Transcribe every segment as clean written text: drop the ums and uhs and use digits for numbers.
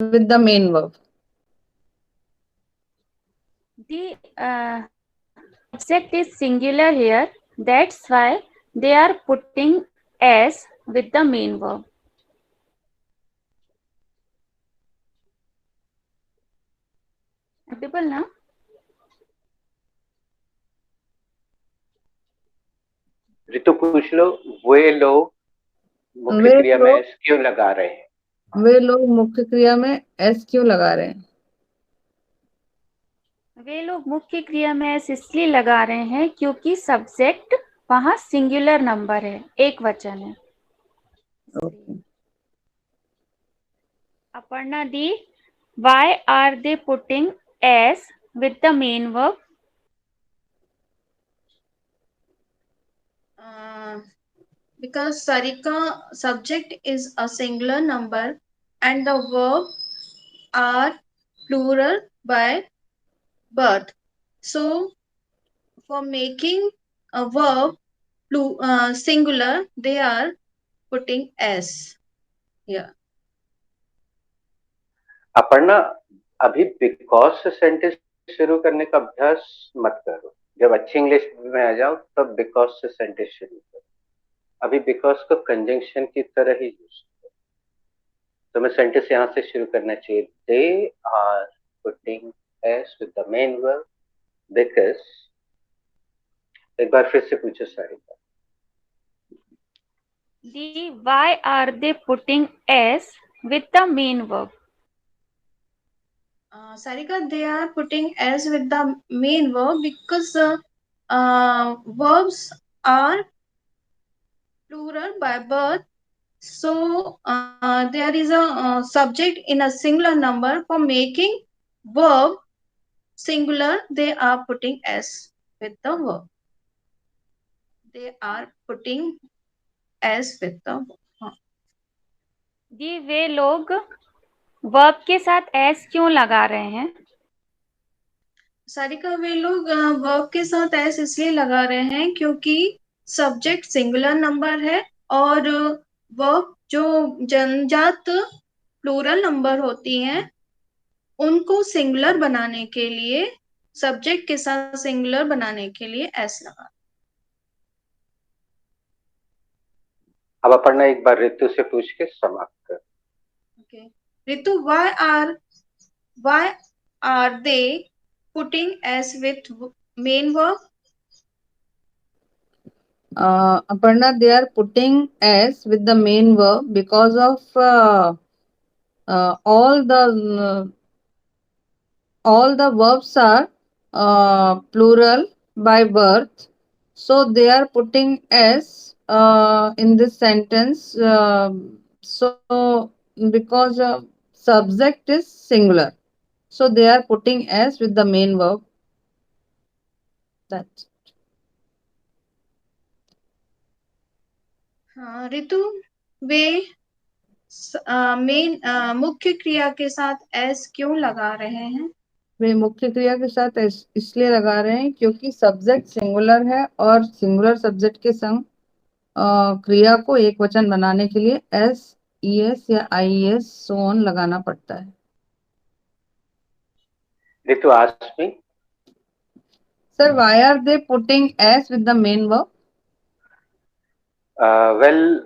with the main verb. The subject is singular here. That's why they are putting s with the main verb. Audible ना? ऋतु पूछ लो, वे लोग मुख्य वे क्रिया में लोग एस क्यों लगा रहे हैं? वे लोग मुख्य क्रिया में एस क्यों लगा रहे हैं? वे लोग मुख्य क्रिया में एस इसलिए लगा रहे हैं क्योंकि सब्जेक्ट वहां सिंगुलर नंबर है, एक वचन है. Okay. Aparna di, why are they putting s with the main verb? Because Sarika subject is a singular number and the verb are plural by birth. So for making a verb singular, they are putting s. Yeah. Aparna, अभी because से sentence शुरू करने का अभ्यास मत करो. जब अच्छी इंग्लिश में आ जाओ तब बिकॉज से सेंटेंस शुरू करो. अभी बिकॉज को कंजंक्शन की तरह ही यूज करो. तो मैं सेंटेंस यहाँ से शुरू करना चाहिए. They are putting S with the main verb because. एक बार फिर से पूछो Sarika. The why are they putting s with the main verb? Sarika, they are putting s with the main verb because verbs are plural by birth. So there is a subject in a singular number. For making verb singular, they are putting s with the verb. They are putting s with the verb. The वे लोग verb के साथ s क्यों लगा रहे हैं? सारिका, वे लोग verb के साथ एस इसलिए लगा रहे हैं क्योंकि सब्जेक्ट सिंगुलर नंबर है और वर्ब जो जनजात प्लूरल नंबर होती हैं उनको सिंगुलर बनाने के लिए, सब्जेक्ट के साथ सिंगुलर बनाने के लिए एस लगा. अब अपर्णा एक बार ऋतु से पूछ के समाप्त कर. Okay. Ritu, why are they putting s with main verb? Aparna, they are putting s with the main verb because of all the verbs are plural by birth, so they are putting s in this sentence. So because subject is singular, so they are putting s with the main verb. That's Ritu, way main मुख्य क्रिया के साथ S क्यों लगा रहे हैं? वे मुख्य क्रिया के साथ इसलिए लगा रहे हैं क्योंकि सब्जेक्ट सिंगुलर है और सिंगुलर सब्जेक्ट के संग क्रिया को एक वचन बनाने के लिए एस, ईएस या आईएस सो ऑन लगाना पड़ता है. Ritu ask me. Sir, why are they putting s with the main verb? Well,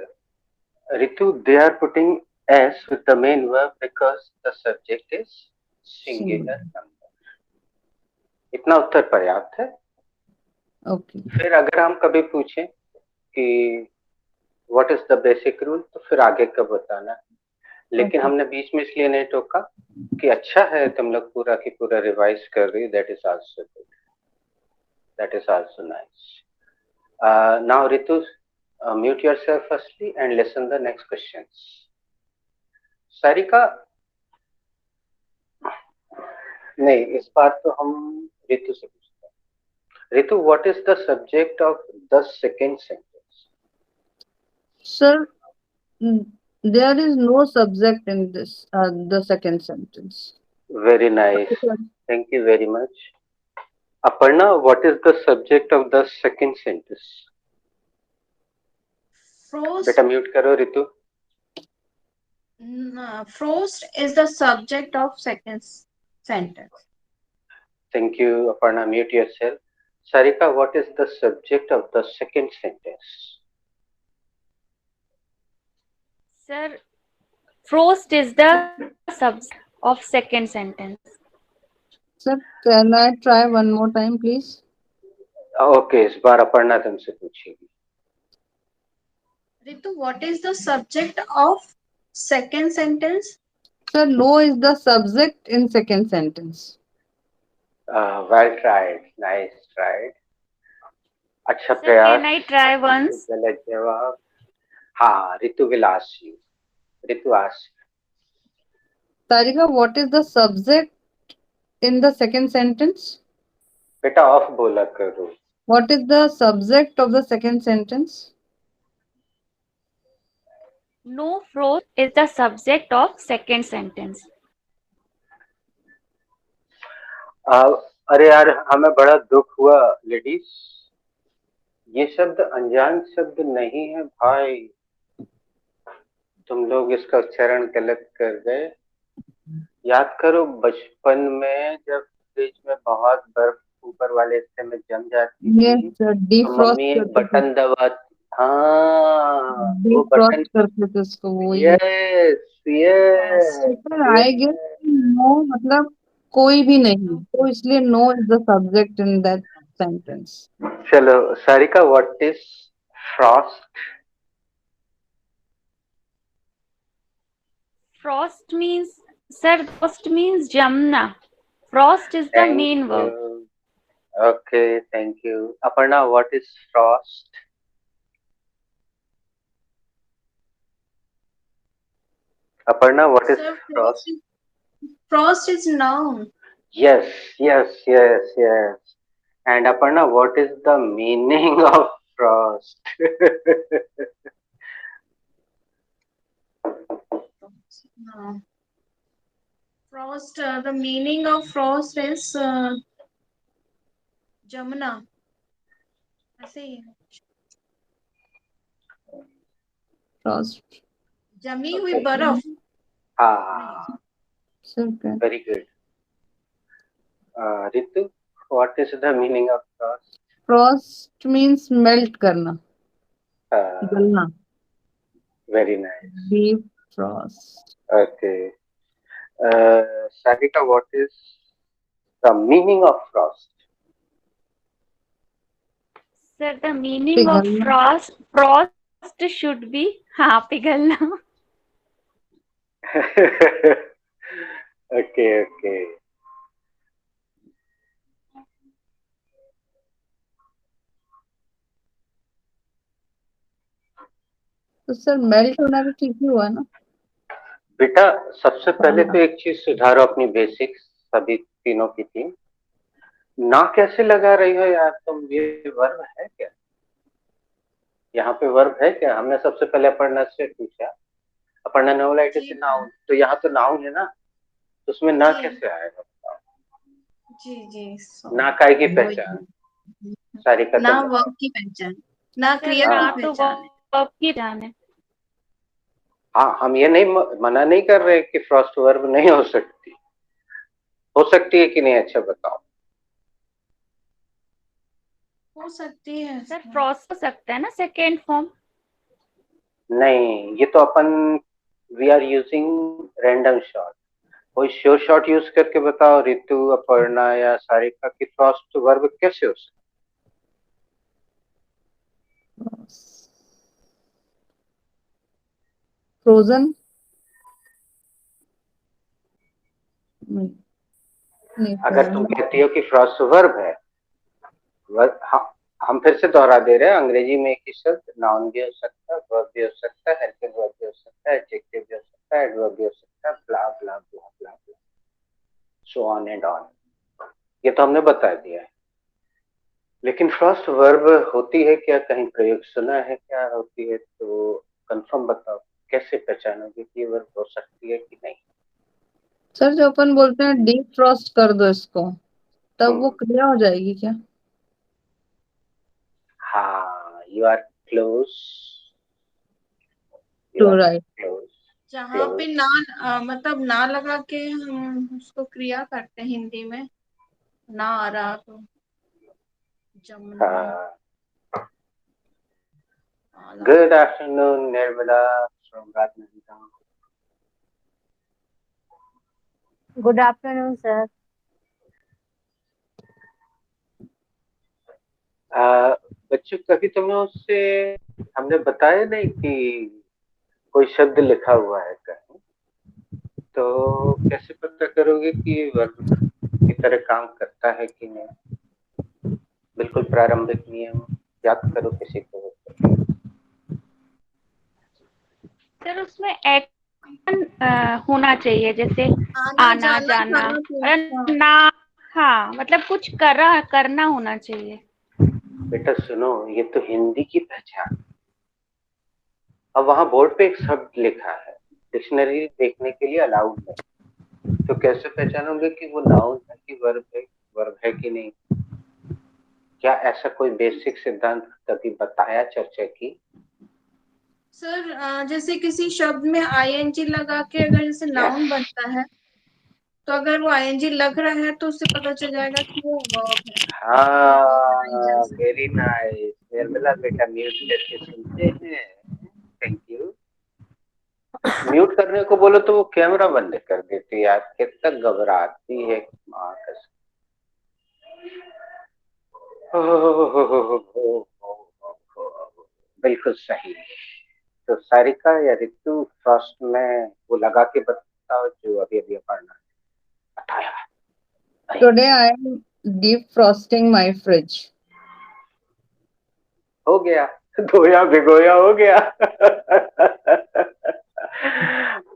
Ritu, they are putting s with the main verb because the subject is singular number. इतना उत्तर पर्याप्त है. Okay. फिर अगर हम कभी पूछें कि what is the basic rule, तो फिर आगे का बताना. लेकिन हमने बीच में इसलिए नहीं टोका कि अच्छा है तुम लोग पूरा की पूरा रिवाइज कर रही. That is also good. That is also nice. Now Ritu, mute yourself firstly and listen the next questions. Sarika, नहीं, इस बार तो हम ऋतु से पूछते हैं. ऋतु, what is the subject of the second sentence? Sir, there is no subject in this the second sentence. Very nice. Thank you very much. Aparna, what is the subject of the second sentence? Frost. बेटा mute करो ऋतु. Frost is the subject of second sentence. Thank you, Aparna. Mute yourself. Sarika, what is the subject of the second sentence? Sir, frost is the subject of second sentence. Sir, can I try one more time, please? Okay, इस बार अपर्णा तुमसे पूछेगी. Ritu, what is the subject of second sentence? Sir, no is the subject in second sentence. Well tried. Nice tried. अच्छा Sir, प्रयास. can I try once? गलत जवाब. हाँ, Ritu will ask you. Ritu ask. Sarika, what is the subject in the second sentence? बेटा of बोला करो. What is the subject of the second sentence? No, frost is the subject of second sentence. अरे यार, हमें बड़ा दुख हुआ लेडीज. ये शब्द अनजान शब्द नहीं है भाई. तुम लोग इसका उच्चारण गलत कर गए. याद करो बचपन में जब फ्रिज में बहुत बर्फ ऊपर वाले हिस्से में जम जाती Yes, थी sir. तो Defrost मम्मी एक करते थे. बटन दबाती. हाँ, वो Defrost बटन. करते थे उसको, वही. Yes yes Sir, I guess no मतलब कोई भी नहीं, तो इसलिए no is the subject in that sentence. चलो Sarika, what is Frost? Frost means, sir, frost means Jamna. Frost is the thank main verb. You. Okay, thank you. Aparna, what is Frost? Aparna, what is Sir, Frost? frost is noun. Yes, yes, yes, yes. And Aparna, what is the meaning of frost? No. Frost, the meaning of frost is Jamuna. ऐसे ही है. Frost. जमी हुई बर्फ. Ah, Sir, can. very good. Ritu, what is the meaning of frost? Frost means melt करना, गलना. Very nice. Defrost. Okay. Sarika, what is the meaning of frost? Sir, the meaning of पिघलना. frost should be पिघलना. Okay, okay. तो sir melt होना भी ठीक ही हुआ ना. बेटा सबसे पहले तो एक चीज सुधारो अपनी बेसिक्स, सभी तीनों की टीम. ना कैसे लगा रही हो यार तुम? ये वर्ब है क्या? यहाँ पे वर्ब है क्या? हमने सबसे पहले अपर्णा से पूछा. अपर्णा ने बोला इट इज नाउन, तो यहाँ तो नाउन है ना, तो उसमें ना कैसे आएगा? जी जी. ना काय की पहचान. सारिका ना वर्ब की पहचान, ना क्रिया की पहचान. वर्ब की पहचान है. हाँ, हम ये नहीं मना नहीं कर रहे कि फ्रॉस्ट वर्ब नहीं हो सकती. हो सकती है कि नहीं? अच्छा बताओ. हो सकती है सर, फ्रॉस्ट हो सकता है ना सेकेंड फॉर्म. नहीं, ये तो अपन we are using random shot. कोई श्योर शॉट यूज करके बताओ रितु, अपर्णा या सारिका की फ्रॉस्ट वर्ब कैसे हो सकता? फ्रोजन. अगर तुम कहती हो कि फ्रॉस्ट वर्ब है, हम फिर से दोहरा दे रहे हैं. अंग्रेजी में एक ही शब्द नाउन भी हो सकता है, वर्ब भी हो सकता है, हेल्पिंग वर्ब भी हो सकता है, एडजेक्टिव भी हो सकता है, एडवर्ब भी हो सकता है, ब्ला ब्ला ब्ला ब्ला ब्ला, सो ऑन एंड ऑन. ये तो हमने बता दिया है. लेकिन फ्रॉस्ट वर्ब होती है क्या? कहीं प्रयोग सुना है क्या होती है? तो कंफर्म बताओ, कैसे पहचानोगे कि ये वर्ब हो सकती है कि नहीं? सर जो अपन बोलते हैं डीप फ्रॉस्ट कर दो इसको, तब वो क्रिया हो जाएगी क्या? हाँ, you are close. To right. जहाँ पे ना मतलब ना लगा के हम उसको क्रिया करते हैं हिंदी में, ना आ रहा तो जमुना, हाँ। आला। Good afternoon Nirmala from Rajnandgaon. Good afternoon sir. बच्चों, कभी तुम लोगों से हमने बताया नहीं कि कोई शब्द लिखा हुआ है कहीं, तो कैसे पता करोगे कि वर्ब की तरह काम करता है कि नहीं? बिल्कुल प्रारंभिक नियम याद करो किसी को। सर उसमें एक्शन होना चाहिए, जैसे आना आना जाना जाना, खाना और पीना। ना, हाँ मतलब कुछ करना होना चाहिए। बेटा सुनो, ये तो हिंदी की पहचान। अब वहां बोर्ड पे एक शब्द लिखा है, डिक्शनरी देखने के लिए अलाउड है, तो कैसे पहचानोगे कि वो नाउन है कि वर्ब है कि नहीं? क्या ऐसा कोई बेसिक सिद्धांत कभी बताया चर्चा की? सर जैसे किसी शब्द में आईएनजी लगा के अगर जैसे नाउन बनता है, तो अगर वो आईएनजी लग रहा है तो उससे पता चल जाएगा कि वो वर्ब है। हाँ, वेरी नाइस निर्मला बेटा, म्यूट करके सुनते हैं। Thank you. म्यूट करने को बोलो तो वो कैमरा बंद कर देती है यार, कितना घबराती है माँ कसम। बिल्कुल सही। तो सारिका या रितु फर्स्ट में वो लगा के बताओ जो अभी अभी पढ़ना है। हटाया नहीं। Today I am defrosting my fridge. हो गया, धोया भिगोया हो गया।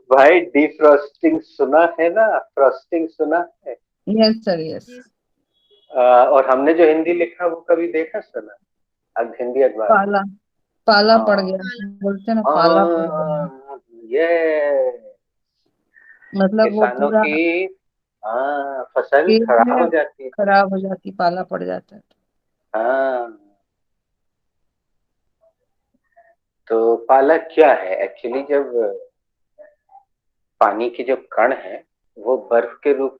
भाई डिफ्रॉस्टिंग सुना है ना, फ्रॉस्टिंग सुना है? Yes, sir, yes. और हमने जो हिंदी लिखा वो कभी देखा सुना? अब हिंदी अखबार में। पाला पाला पड़ हाँ गया, बोलते हैं ना पाला पड़ गया, हाँ, ये मतलब वो किसानों पूरा की फसल खेत खराब हो में जाती है। खराब हो जाती, पाला पड़ जाता है। हाँ, तो पाला क्या है एक्चुअली? जब पानी के जो कण है वो बर्फ के रूप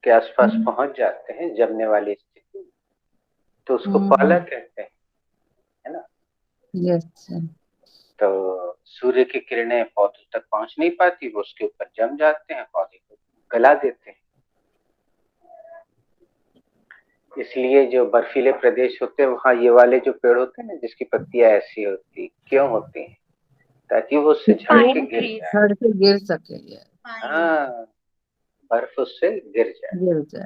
के आसपास पहुंच जाते हैं जमने वाली स्थिति में, तो उसको पाला कहते हैं, है ना? Yes sir. तो सूर्य की किरणें पौधों तक पहुंच नहीं पाती, वो उसके ऊपर जम जाते हैं, पौधे को गला देते हैं। इसलिए जो बर्फीले प्रदेश होते हैं वहां ये वाले जो पेड़ होते हैं ना, जिसकी पत्तियां ऐसी होती, क्यों होती हैं? ताकि वो उससे झड़ के पाइन गिर ट्री। जाए। झड़ के गिर सके, ये हाँ, बर्फ उससे गिर जाए गिर जाए।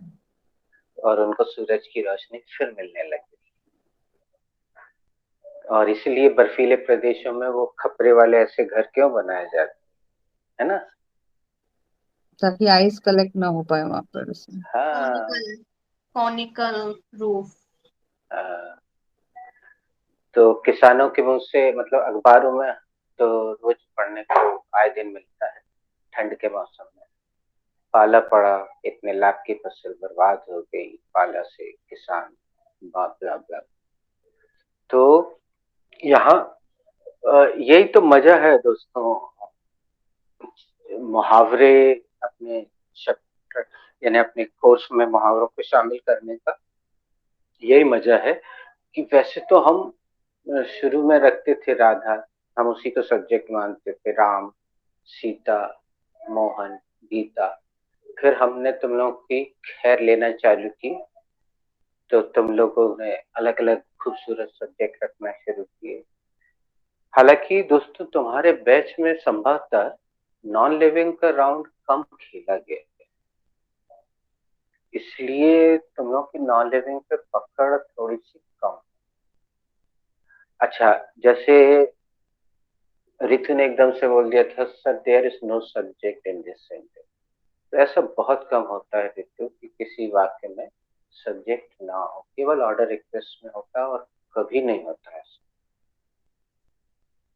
और उनको सूरज की रोशनी फिर मिलने लगे। और इसलिए बर्फीले प्रदेशों में वो खपरे वाले ऐसे घर क्यों बनाए जाते है ना? ताकि आइस कलेक्ट ना हो पाए वहां पर उसमें। हाँ, कॉनिकल रूफ। तो किसानों के मुंह से, मतलब अखबारों में तो रोज पढ़ने को आए दिन मिलता है, ठंड के मौसम में पाला पड़ा, इतने लाख की फसल बर्बाद हो गई पाला से, किसान ब्ला ब्ला। तो यहाँ यही तो मजा है दोस्तों, मुहावरे अपने शब्द यानी अपने कोर्स में मुहावरों को शामिल करने का यही मजा है कि वैसे तो हम शुरू में रखते थे राधा, हम उसी को सब्जेक्ट मानते थे, राम, सीता, मोहन, गीता। फिर हमने तुम लोग की खैर लेना चालू की, तो तुम लोगों ने अलग अलग खूबसूरत सब्जेक्ट रखना शुरू किए। हालांकि दोस्तों तुम्हारे बैच में संभवतः नॉन लिविंग का राउंड कम खेला गया, इसलिए तुम लोग की नॉन लिविंग पे पकड़ थोड़ी सी कम। अच्छा, जैसे रितु ने एकदम से बोल दिया था sir there is no subject in this sentence, तो ऐसा बहुत कम होता है रितु कि किसी वाक्य में सब्जेक्ट ना हो, केवल ऑर्डर रिक्वेस्ट में होता है और कभी नहीं होता है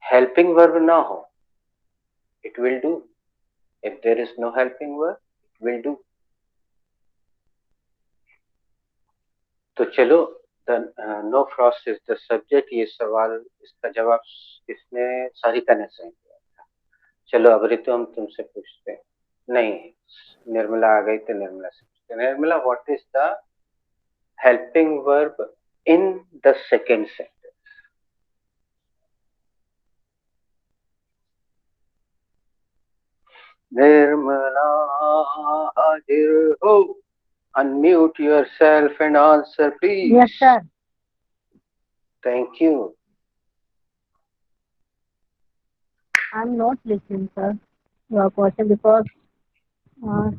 हेल्पिंग वर्ब ना हो। It will do, if there is no helping verb it will do. तो चलो, no frost is the subject, ये सवाल इसका जवाब इसने सारिका ने सही दिया था। चलो अब ऋतु हम तुमसे पूछते हैं, नहीं निर्मला आ गई तो निर्मला से पूछते हैं। Nirmala, what is the helping verb in the second sentence? Nirmala हाजिर हो, unmute yourself and answer please. Yes, sir. Thank you. I'm not listening, sir. Your question because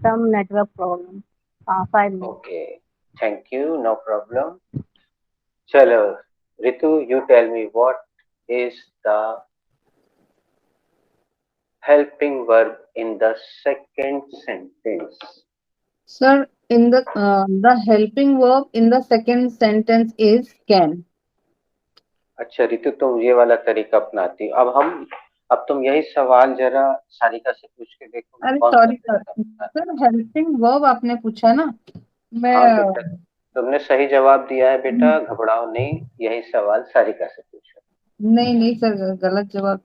some network problem. 5 minutes. Okay, thank you, no problem. Chalo, Ritu, you tell me what is the helping verb in the second sentence? Sir, in the helping verb in the second sentence is can. अच्छा रितु, तुम ये वाला तरीका अपनाती हो। अब तुम यही सवाल जरा सारिका से पूछ के देखो। अरे कौन सा सॉरी सर, तरीका अपनाती सर हेल्पिंग वर्ब आपने पूछा ना, हो? मैं हाँ बेटा, तुमने सही जवाब दिया है बेटा, घबराओ नहीं, यही सवाल सारिका से पूछो। नहीं नहीं सर, गलत जवाब।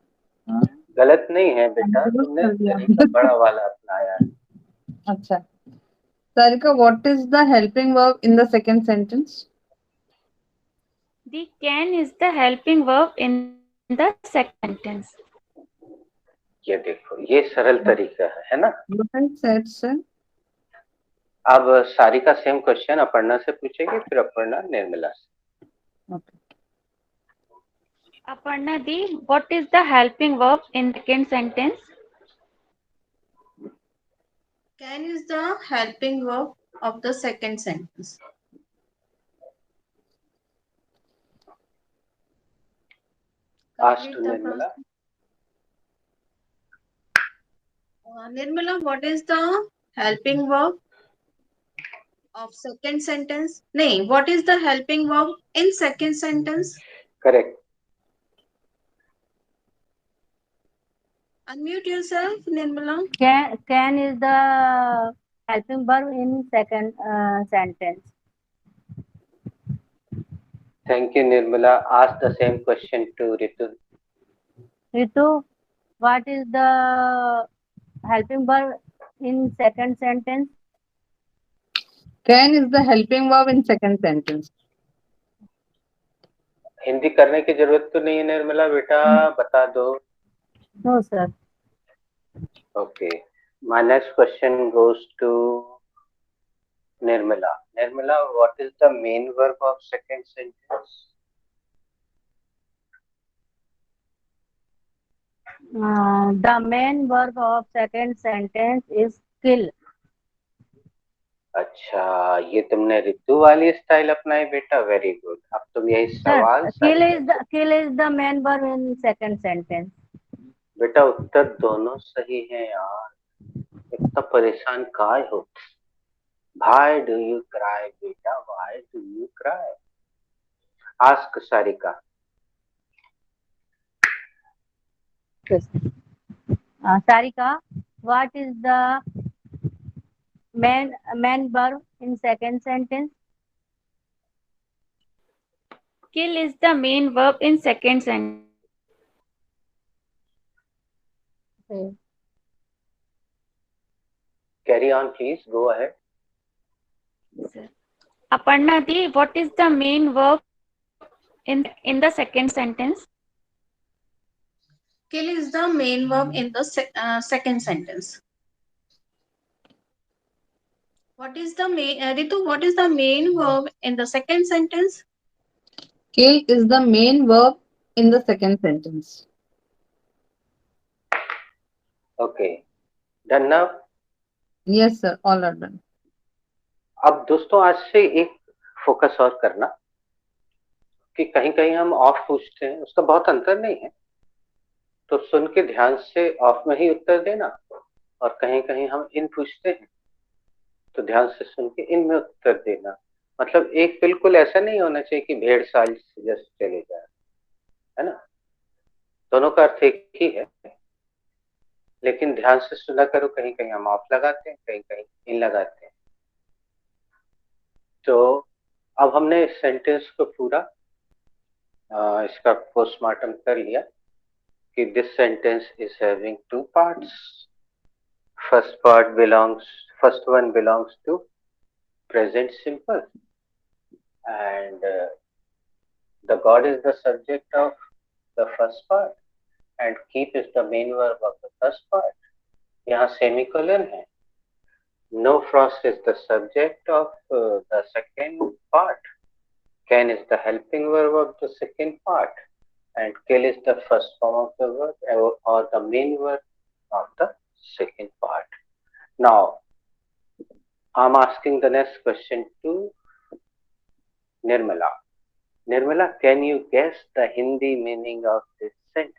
हाँ, गलत नहीं है बेटा, दुरुस्त तुमने कर दिया। तरीका बड़ा वाला अपनाया है। अच्छा Sarika, what is the helping verb in the second sentence? The can is the helping verb in the second sentence. ये देखो, ये सरल तरीका है ना। Well said, sir. अब सारिका सेम क्वेश्चन अपर्णा से पूछेगी, फिर अपर्णा निर्मला से। Okay. Aparna Di, what is the helping verb in the second sentence? Can is the helping verb of the second sentence. Ask Complete to the Nirmala. process. Nirmala, what is the helping verb of second sentence? No, what is the helping verb in second sentence? Correct. Unmute yourself, Nirmala. Can is the helping verb in second sentence. Thank you, Nirmala. Ask the same question to Ritu. Ritu, what is the helping verb in second sentence? Can is the helping verb in second sentence. Hindi करने की जरूरत तो नहीं है निर्मला बेटा, बता दो। No, sir. Okay. My next question goes to Nirmala. Nirmala, what is the main verb of second sentence? The main verb of second sentence is kill. अच्छा, ये तुमने ऋतु वाली स्टाइल अपनाई बेटा, वेरी गुड। अब तुम यही Sir, सवाल kill is the main verb in second sentence. बेटा, उत्तर दोनों सही है यार, इतना परेशान काय हो? Why do you cry बेटा? Why do you cry? Ask Sarika. Sarika, what is the main verb in second sentence? Kill is the main verb in second sentence. Okay. Carry on, please. Go ahead. Aparna Di, what is the main verb in the second sentence? Kill is the main verb in the second sentence. What is the main, Ritu, what is the main verb in the second sentence? Kill is the main verb in the second sentence. Okay. Done now? Yes, sir. All are done. अब दोस्तों आज से एक focus और करना कि कहीं कहीं हम ऑफ पूछते हैं, उसका बहुत अंतर नहीं है, तो सुन के ध्यान से ऑफ में ही उत्तर देना, और कहीं कहीं हम इन पूछते हैं तो ध्यान से सुन के इन में उत्तर देना। मतलब एक बिल्कुल ऐसा नहीं होना चाहिए कि भेड़ साल जैसे चले जाए, है ना। दोनों का अर्थ एक ही है, लेकिन ध्यान से सुना करो, कहीं कहीं हम ऑफ लगाते हैं, कहीं कहीं इन लगाते हैं। तो अब हमने इस सेंटेंस को पूरा इसका पोस्टमार्टम कर लिया कि this sentence is having two parts. First one belongs to present simple, and the God is the subject of the first part, and keep is the main verb of the first part. यहाँ semicolon है. No frost is the subject of the second part. Can is the helping verb of the second part, and kill is the first form of the verb or the main verb of the second part. Now, I'm asking the next question to Nirmala. Nirmala, can you guess the Hindi meaning of this sentence?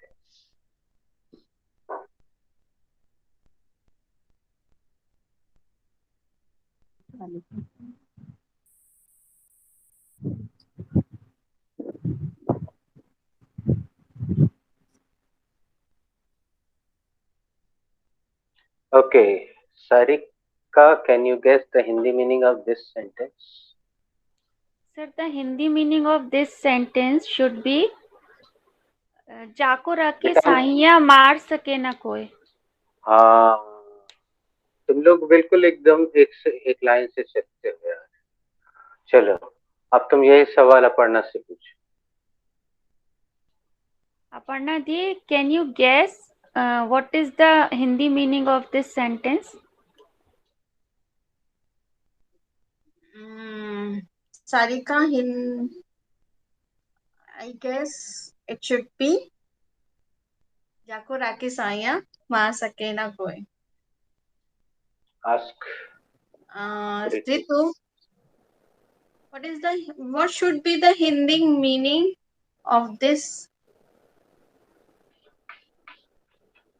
Okay, Sarika, can you guess the Hindi meaning of this sentence? Sir, the Hindi meaning of this sentence should be जाको रखे साइया मार सके ना कोई. हाँ, तुम लोग बिल्कुल एकदम एक लाइन से चलते हो यार. चलो, अब तुम यही सवाल अपर्णा से पूछो. Aparna di, can you guess what is the Hindi meaning of this sentence? Sarika, I guess it should be जाको राके साइया मार सके ना कोई. Ask. Ritu, what should be the Hindi meaning of this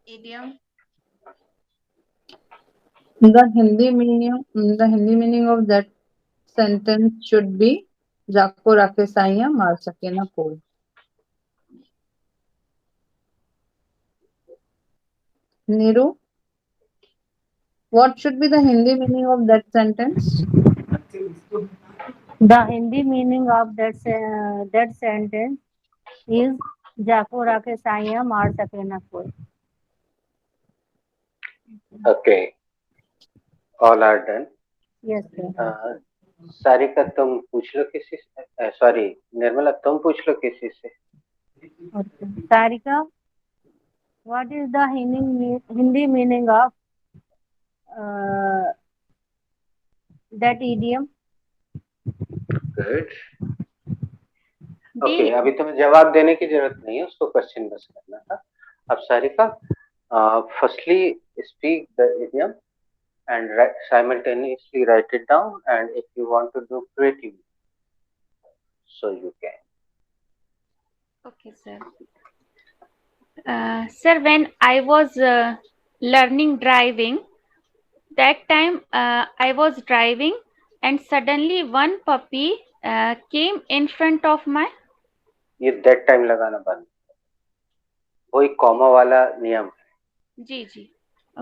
idiom? The Hindi meaning of that sentence should be जाको राके साइया मार सके ना कोई. Niru, what should be the Hindi meaning of that sentence? The Hindi meaning of that sentence is जाको राके साइया मार सके ना कोई. Okay, all are done. Yes, sir. Sarika तुम पूछ लो किसी से. सॉरी निर्मला तुम पूछ लो किसी से. Okay. Sarika, what is the Hindi meaning of that idiom? Good. Okay, अभी तुम्हें जवाब देने की जरूरत नहीं है, उसको क्वेश्चन बस करना था. अब Sarika, firstly speak the idiom and simultaneously write it down, and if you want to do creatively, so you can. Okay, sir. Sir, when I was learning driving, that time I was driving and suddenly one puppy came in front of my. ये that time लगाना बंद. वही comma वाला नियम है. जी जी.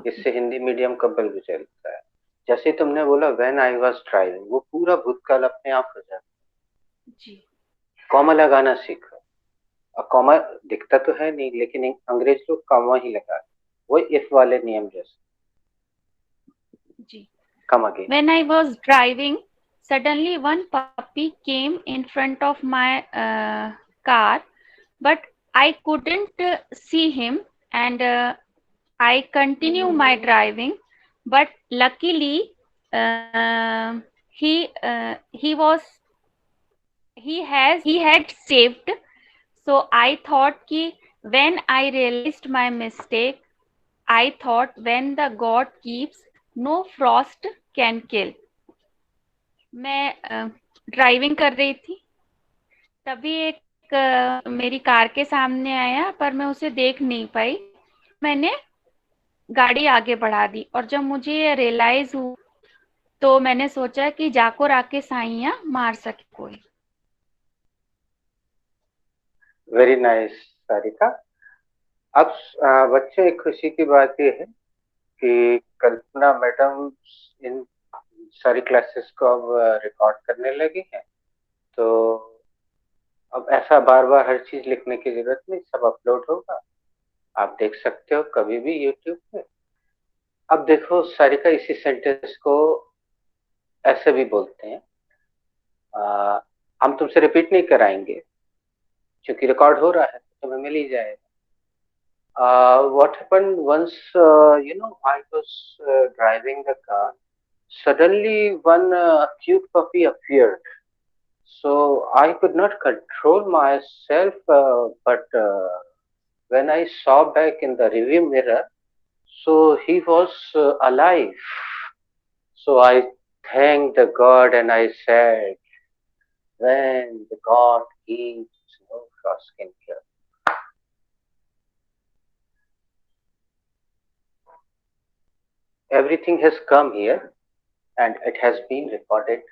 इससे Hindi medium का बल गुजरता है. जैसे तुमने बोला when I was driving, वो पूरा भूतकाल अपने आप हो जाता है. जी. कॉमा लगाना सीखो. और कॉमा दिखता तो है नहीं, लेकिन अंग्रेज लोग कॉमा ही लगा. वो इफ वाले नियम जैसे. जी. Come again. When I was driving, suddenly one puppy came in front of my car, but I couldn't see him, and I continue my driving. But luckily, he had saved. So I thought कि when I realized my mistake, I thought when the God keeps, no frost can kill. मैं driving कर रही थी, तभी एक मेरी car के सामने आया, पर मैं उसे देख नहीं पाई. मैंने गाड़ी आगे बढ़ा दी, और जब मुझे ये रियलाइज हुआ तो मैंने सोचा कि जाको राके साइया मार सके कोई. Very nice Sarika. अब बच्चे, एक खुशी की बात ये है कि कल्पना मैडम इन सारी क्लासेस को अब रिकॉर्ड करने लगी हैं, तो अब ऐसा बार बार हर चीज लिखने की जरूरत नहीं, सब अपलोड होगा. आप देख सकते हो कभी भी यूट्यूब पे। अब देखो सारिका, इसी सेंटेंस को ऐसे भी बोलते हैं। हम तुमसे रिपीट नहीं कराएंगे क्योंकि रिकॉर्ड हो रहा है, तो तुम्हें मिल ही जाएगा। What happened once, I was driving the car. Suddenly, one cute puppy appeared. So I could not control myself, but when I saw back in the review mirror, so he was alive. So I thanked the God and I said, when the God gives, no frost can kill. Everything has come here and it has been recorded.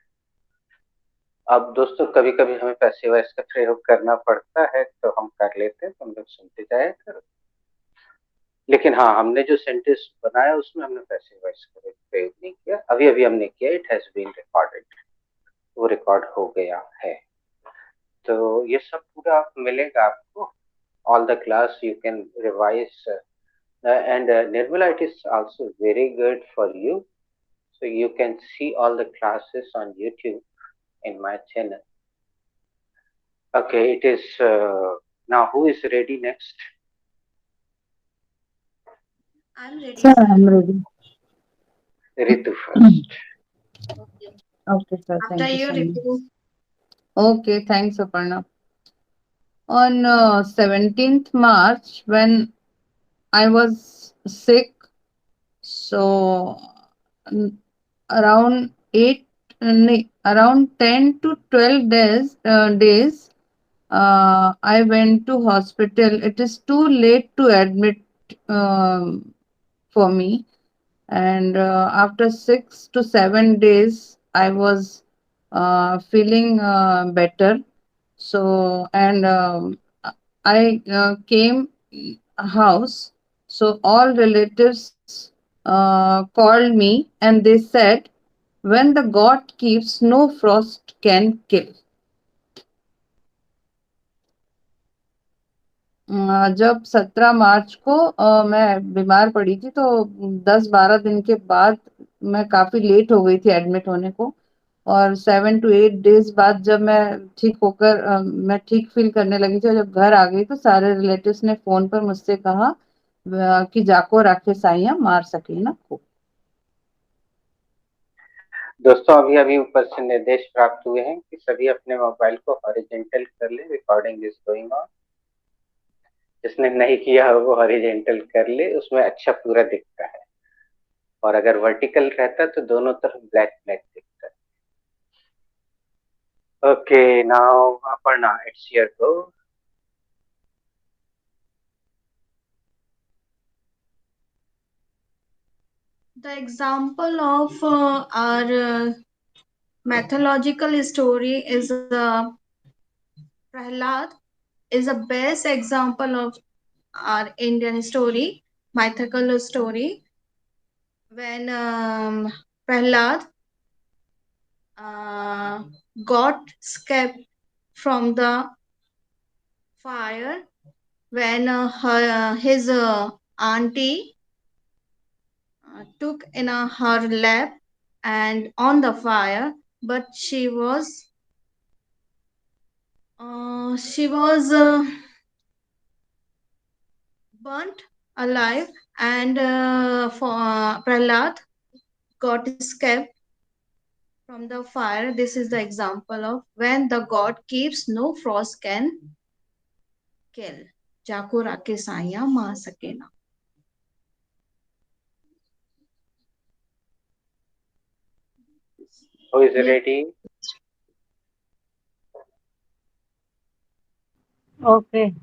अब दोस्तों कभी कभी हमें passive voice का प्रयोग करना पड़ता है तो हम कर लेते हैं, तुम लोग सुनते जाया करो। लेकिन हाँ, हमने जो सेंटेंस बनाया उसमें हमने पैसिव वॉइस का प्रयोग नहीं किया। अभी अभी हमने किया, इट हैज बीन रिकॉर्डेड, वो रिकॉर्ड हो गया है। तो ये सब पूरा मिलेगा आपको, all the class you can revise and Nirmala, it is also very good for you, so you can see all the classes on YouTube in my channel. Okay, it is now who is ready next? I'm ready, Sir, sir. I'm ready. Ritu first. Okay. Okay, sir. After Thank you you, so much. Ritu. Okay, thanks, Aparna. On 17th March, when I was sick, so around around 10 to 12 days, I went to hospital. It is too late to admit for me, and after 6 to 7 days, I was feeling better. So, and I came house. So all relatives called me and they said, when the God keeps, no frost can kill. जब 17 मार्च को मैं बीमार पड़ी थी, तो 10-12 दिन के बाद मैं काफी लेट हो गई थी एडमिट होने को, और 7 to 8 डेज बाद जब मैं ठीक होकर मैं ठीक फील करने लगी थी, और जब घर आ गई तो सारे रिलेटिव्स ने फोन पर मुझसे कहा कि जाको राखे साइया मार सके ना को। दोस्तों अभी अभी ऊपर से निर्देश प्राप्त हुए हैं कि सभी अपने मोबाइल को हॉरिजेंटल कर ले, रिकॉर्डिंग इज गोइंग ऑन। जिसने नहीं किया वो हॉरिजेंटल कर ले, उसमें अच्छा पूरा दिखता है, और अगर वर्टिकल रहता तो दोनों तरफ ब्लैक ब्लैक दिखता है। Okay, now Aparna, it's your go. The example of our mythological story is Prahlad is the best example of our Indian story, mythical story. When Prahlad got escaped from the fire, when his auntie took in her lap and on the fire, but she was burnt alive, and Prahlad got escaped from the fire. This is the example of when the god keeps, no frost can kill. जाको राके साइया मार सके ना. Who is ready? Okay.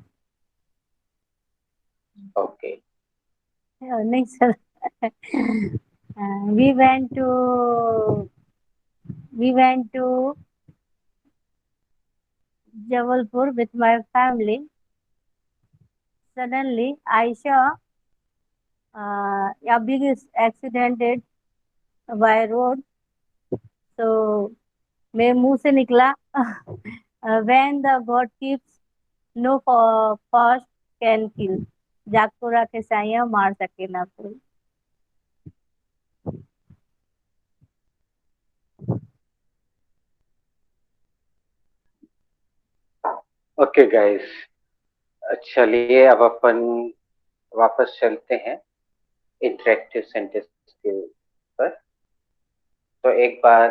Okay. Next, sir. We went to Jabalpur with my family. Suddenly, I saw a big accident by road. So, मेरे मुंह से निकला, when the God keeps, no frost can kill. जागतो रखे साइया मार सके ना कोई। ओके गाइस, चलिए अब अपन वापस चलते हैं इंटरेक्टिव सेंटेंस के ऊपर। तो एक बार,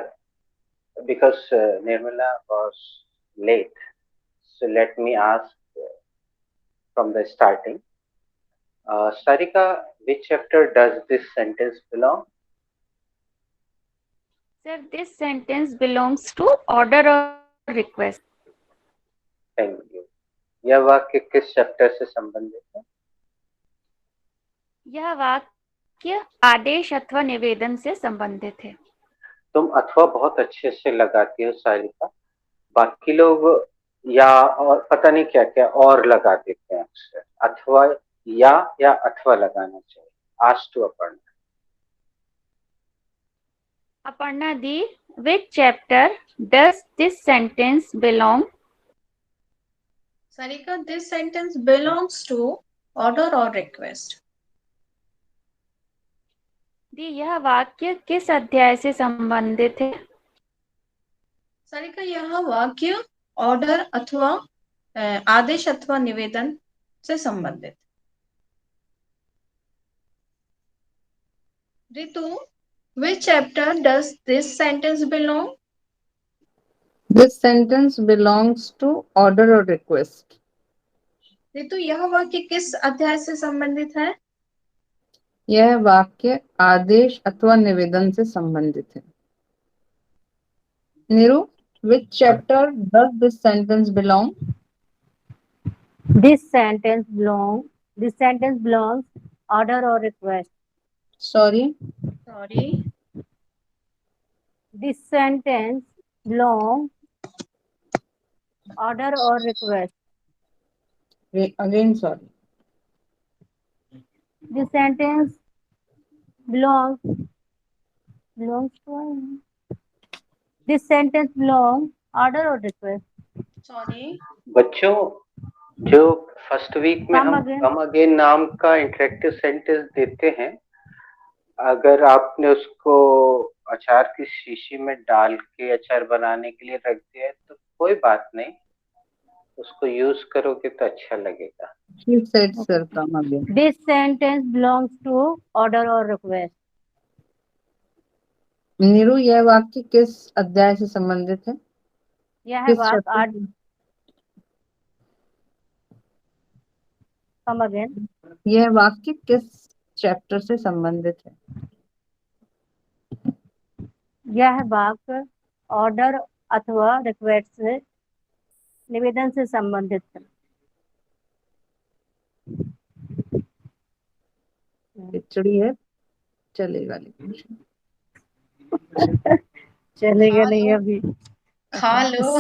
because Nirmala was late, so let me ask from the starting. Sarika, which chapter does this sentence belong? Sir, this sentence belongs to order or request. Thank you. यह वाक्य किस चैप्टर से संबंधित है? यह वाक्य आदेश अथवा निवेदन से संबंधित है। तुम अथवा बहुत अच्छे से लगाती हो सारिका, बाकी लोग या और पता नहीं क्या क्या और लगा देते हैं अक्सर। अथवा या अथवा लगाना चाहिए। आज टू Aparna. Aparna Di, which chapter does this sentence belong? Sarika, this sentence belongs to order or request. दी, यह वाक्य किस अध्याय से संबंधित है? सारिका, यह वाक्य ऑर्डर अथवा आदेश अथवा निवेदन से संबंधित। Ritu, which chapter does this sentence belong? This sentence belongs to order or request. Ritu, यह वाक्य किस अध्याय से संबंधित है? यह वाक्य आदेश अथवा निवेदन से संबंधित है। Neeru, which chapter does this sentence belong? This sentence belongs order or request. Sorry. This sentence belongs order or request. Again, sorry. This sentence belongs to. This sentence belongs order or request. Sorry. बच्चों, जो first week में हम again. Come again नाम का interactive sentence देते हैं, अगर आपने उसको अचार की शीशी में डाल के अचार बनाने के लिए रख दिया है तो कोई बात नहीं, उसको यूज करोगे तो अच्छा लगेगा। He said, sir, come again. This sentence belongs to order or request. Neeru, यह वाक्य किस अध्याय से संबंधित है? यह किस वाक्य chapter? Come again. यह वाक्य किस चैप्टर से संबंधित है? यह वाक्य ऑर्डर अथवा रिक्वेस्ट से निवेदन से संबंधित है। खिचड़ी है, चलेगा लेकिन चलेगा नहीं अभी। खा लो।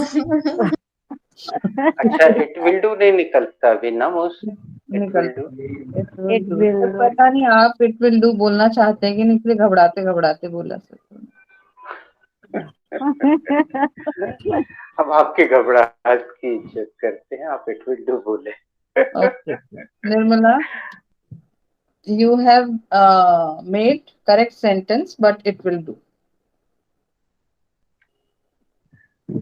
अच्छा, इट विल डू नहीं निकलता अभी ना मोस्ट। It will do. पता नहीं आप इट विल डू बोलना चाहते हैं कि नहीं, इसलिए घबराते घबराते बोला सर। हम आपके घबराहट की इज्जत करते हैं, आप इट विल डू बोले। Okay. Nirmala, you have made correct sentence, but it will do.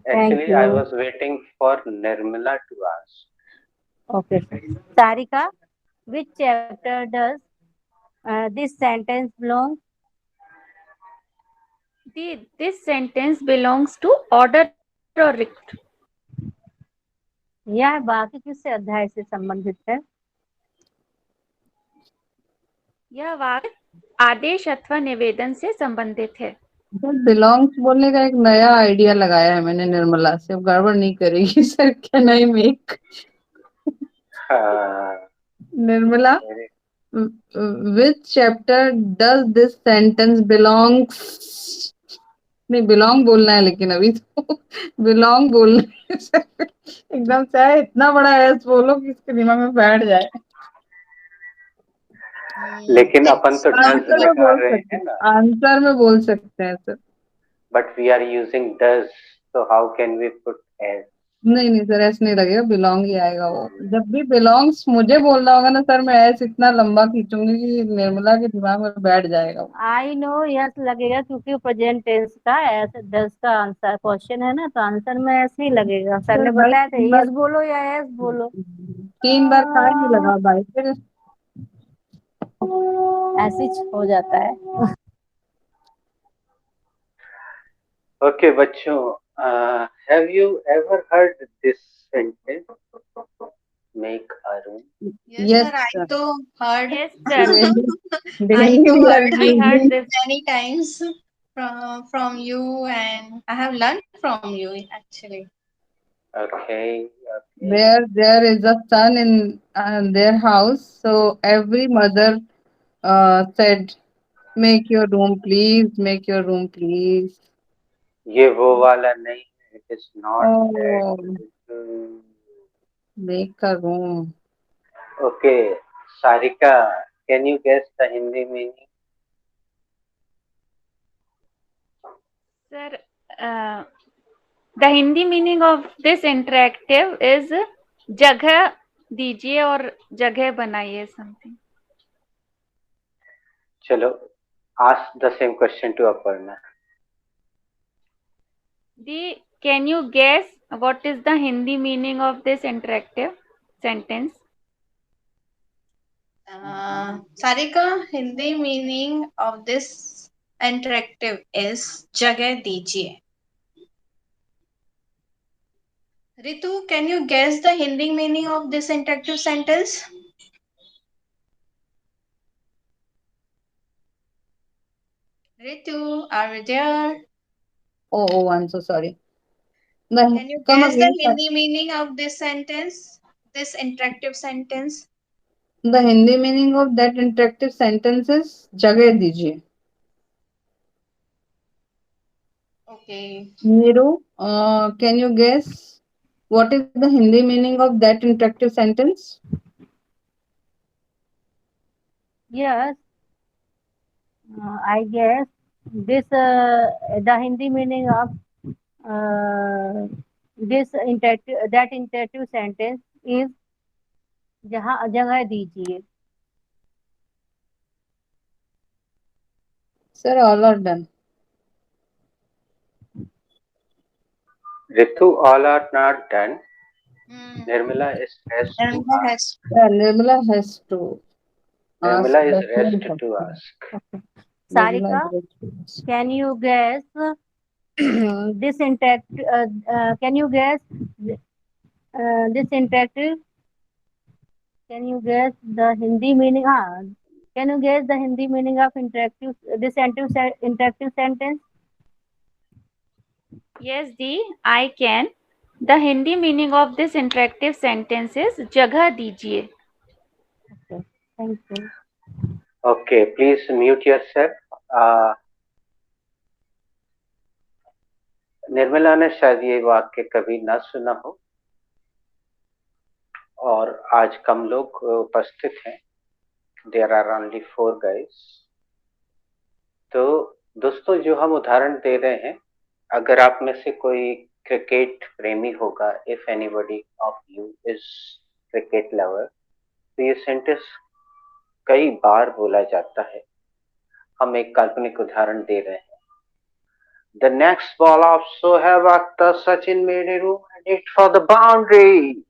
Actually, I was waiting for Nirmala to ask. Okay. Sarika, which chapter does this sentence belong? This sentence belongs to order or request. यह वाक्य किस अध्याय से संबंधित है? यह वाक्य आदेश अथवा निवेदन से संबंधित है। बिलोंग्स बोलने का एक नया आइडिया लगाया है मैंने निर्मला से, अब गड़बड़ नहीं करेगी sir? Can I make? Nirmala, which chapter does this sentence belongs? नहीं, बिलोंग बोलना है लेकिन अभी तो बिलोंग बोलना है सर। एकदम से इतना बड़ा एस बोलो कि इसके दिमाग में बैठ जाए। लेकिन अपन तो डज लगा रहे हैं ना। आंसर में बोल सकते हैं sir. But we are using does, so how can we put as? नहीं नहीं सर, ऐसे नहीं लगेगा, बिलोंग ही आएगा वो। जब भी बिलोंग्स मुझे बोलना होगा ना सर, मैं ऐसे इतना लंबा खींचूंगी कि निर्मला के दिमाग में बैठ जाएगा वो। आई नो यस लगेगा क्योंकि प्रेजेंट टेंस का ऐसे 10 का आंसर क्वेश्चन है ना, तो आंसर में ऐसे ही लगेगा। सर ने सर भाई बताया था 3 बार, यस बोलो या यस बोलो। 3 बार खाए नहीं लगा भाई फिर। ऐसे ही हो जाता है। Okay, बच्चों, have you ever heard this sentence? Make a room. Yes, yes sir. I sir, too heard. Yes, sir. Daily I daily too we are heard I it heard using. this. many times from you, and I have learned from you actually. Okay, okay. There is a son in their house, so every mother said, "Make your room, please. Make your room, please." ये वो वाला नहीं है. It is not Oh, that. make a room. Okay, Sarika, can you guess the Hindi meaning? Sir, the Hindi meaning of this interactive is जगह दीजिए और जगह बनाइए something. चलो, ask the same question to Aparna. Can you guess what is the Hindi meaning of this interactive sentence? Sarika, Hindi meaning of this interactive is जगह दीजिए. Ritu, can you guess the Hindi meaning of this interactive sentence? Ritu, are you there? Oh, I'm so sorry. Can you Come guess the again, sir. Hindi meaning of this sentence? This interactive sentence? The Hindi meaning of that interactive sentence is जगह दीजिए. Okay. Neeru, can you guess what is the Hindi meaning of that interactive sentence? Yes, I guess this the Hindi meaning of this interactive that interactive sentence is जहाँ जगह दीजिए. Sir, all are done. Ritu, all are not done. Nirmala Nirmala has to ask. has. Yeah, Nirmala has to ask Nirmala is the same rest to question. ask. Okay. Nirmala Sarika, is ready to ask. can you guess this can you guess this interactive? Can you guess the Hindi meaning? Can you guess the Hindi meaning of interactive this interactive sentence? Yes, I can. The Hindi meaning of this interactive sentence is जगह दीजिए. Okay, thank you. Okay, please mute yourself. Nirmala ने शायद ये वाक्य कभी ना सुना हो और आज कम लोग उपस्थित हैं. There are only 4 guys. तो दोस्तों, जो हम उदाहरण दे रहे हैं, अगर आप में से कोई क्रिकेट प्रेमी होगा, if anybody of you is cricket lover, तो ये सेंटेंस कई बार बोला जाता है. हम एक काल्पनिक उदाहरण दे रहे हैं. The next ball of Sohaib Akhtar, Sachin made a room and hit for the boundary.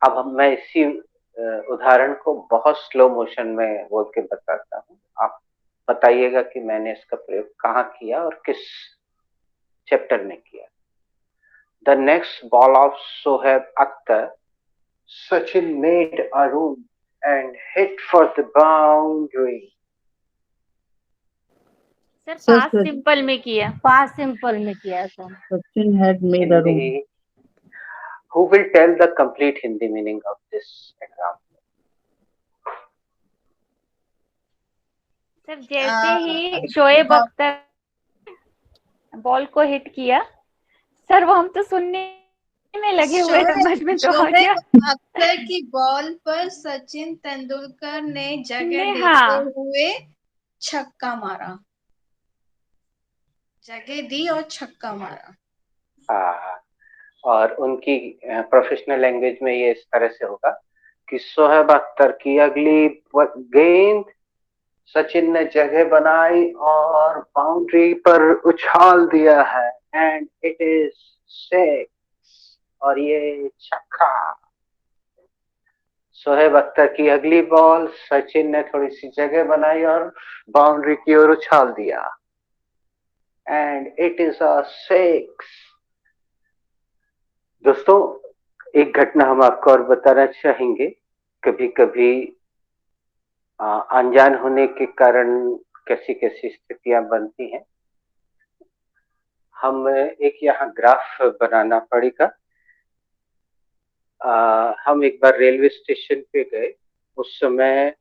अब मैं इसी उदाहरण को बहुत स्लो मोशन में बोल के बताता हूँ. आप बताइएगा कि मैंने इसका प्रयोग कहाँ किया और किस चैप्टर में किया. The next ball of Sohaib Akhtar, Sachin made a room and hit for the boundary. Sir Sir, past sir. Simple में किया. Past simple में किया sir. Sachin had made a room. Hindi. Who will tell the complete Hindi meaning of this example? Sir जैसे ही Shoaib Akhtar ball को hit किया, sir वो हम तो सुनने में लगे हुए, समझ में तो आ गया. अख्तर की बॉल पर सचिन तेंदुलकर ने जगह ने, देते हाँ. हुए छक्का मारा. जगह दी और छक्का मारा। हाँ, और उनकी प्रोफेशनल लैंग्वेज में ये इस तरह से होगा कि शोएब अख्तर की अगली गेंद सचिन ने जगह बनाई और बाउंड्री पर उछाल दिया है एंड इट इज 6 और ये छक्का। शोएब अख्तर की अगली बॉल, सचिन ने थोड़ी सी जगह बनाई और बाउंड्री की ओर उछाल दिया एंड इट इज अ 6। दोस्तों, एक घटना हम आपको और बताना चाहेंगे। कभी कभी अनजान होने के कारण कैसी कैसी स्थितियां बनती हैं। हम एक यहाँ ग्राफ बनाना पड़ेगा। हम एक बार रेलवे स्टेशन पे गए। उस समय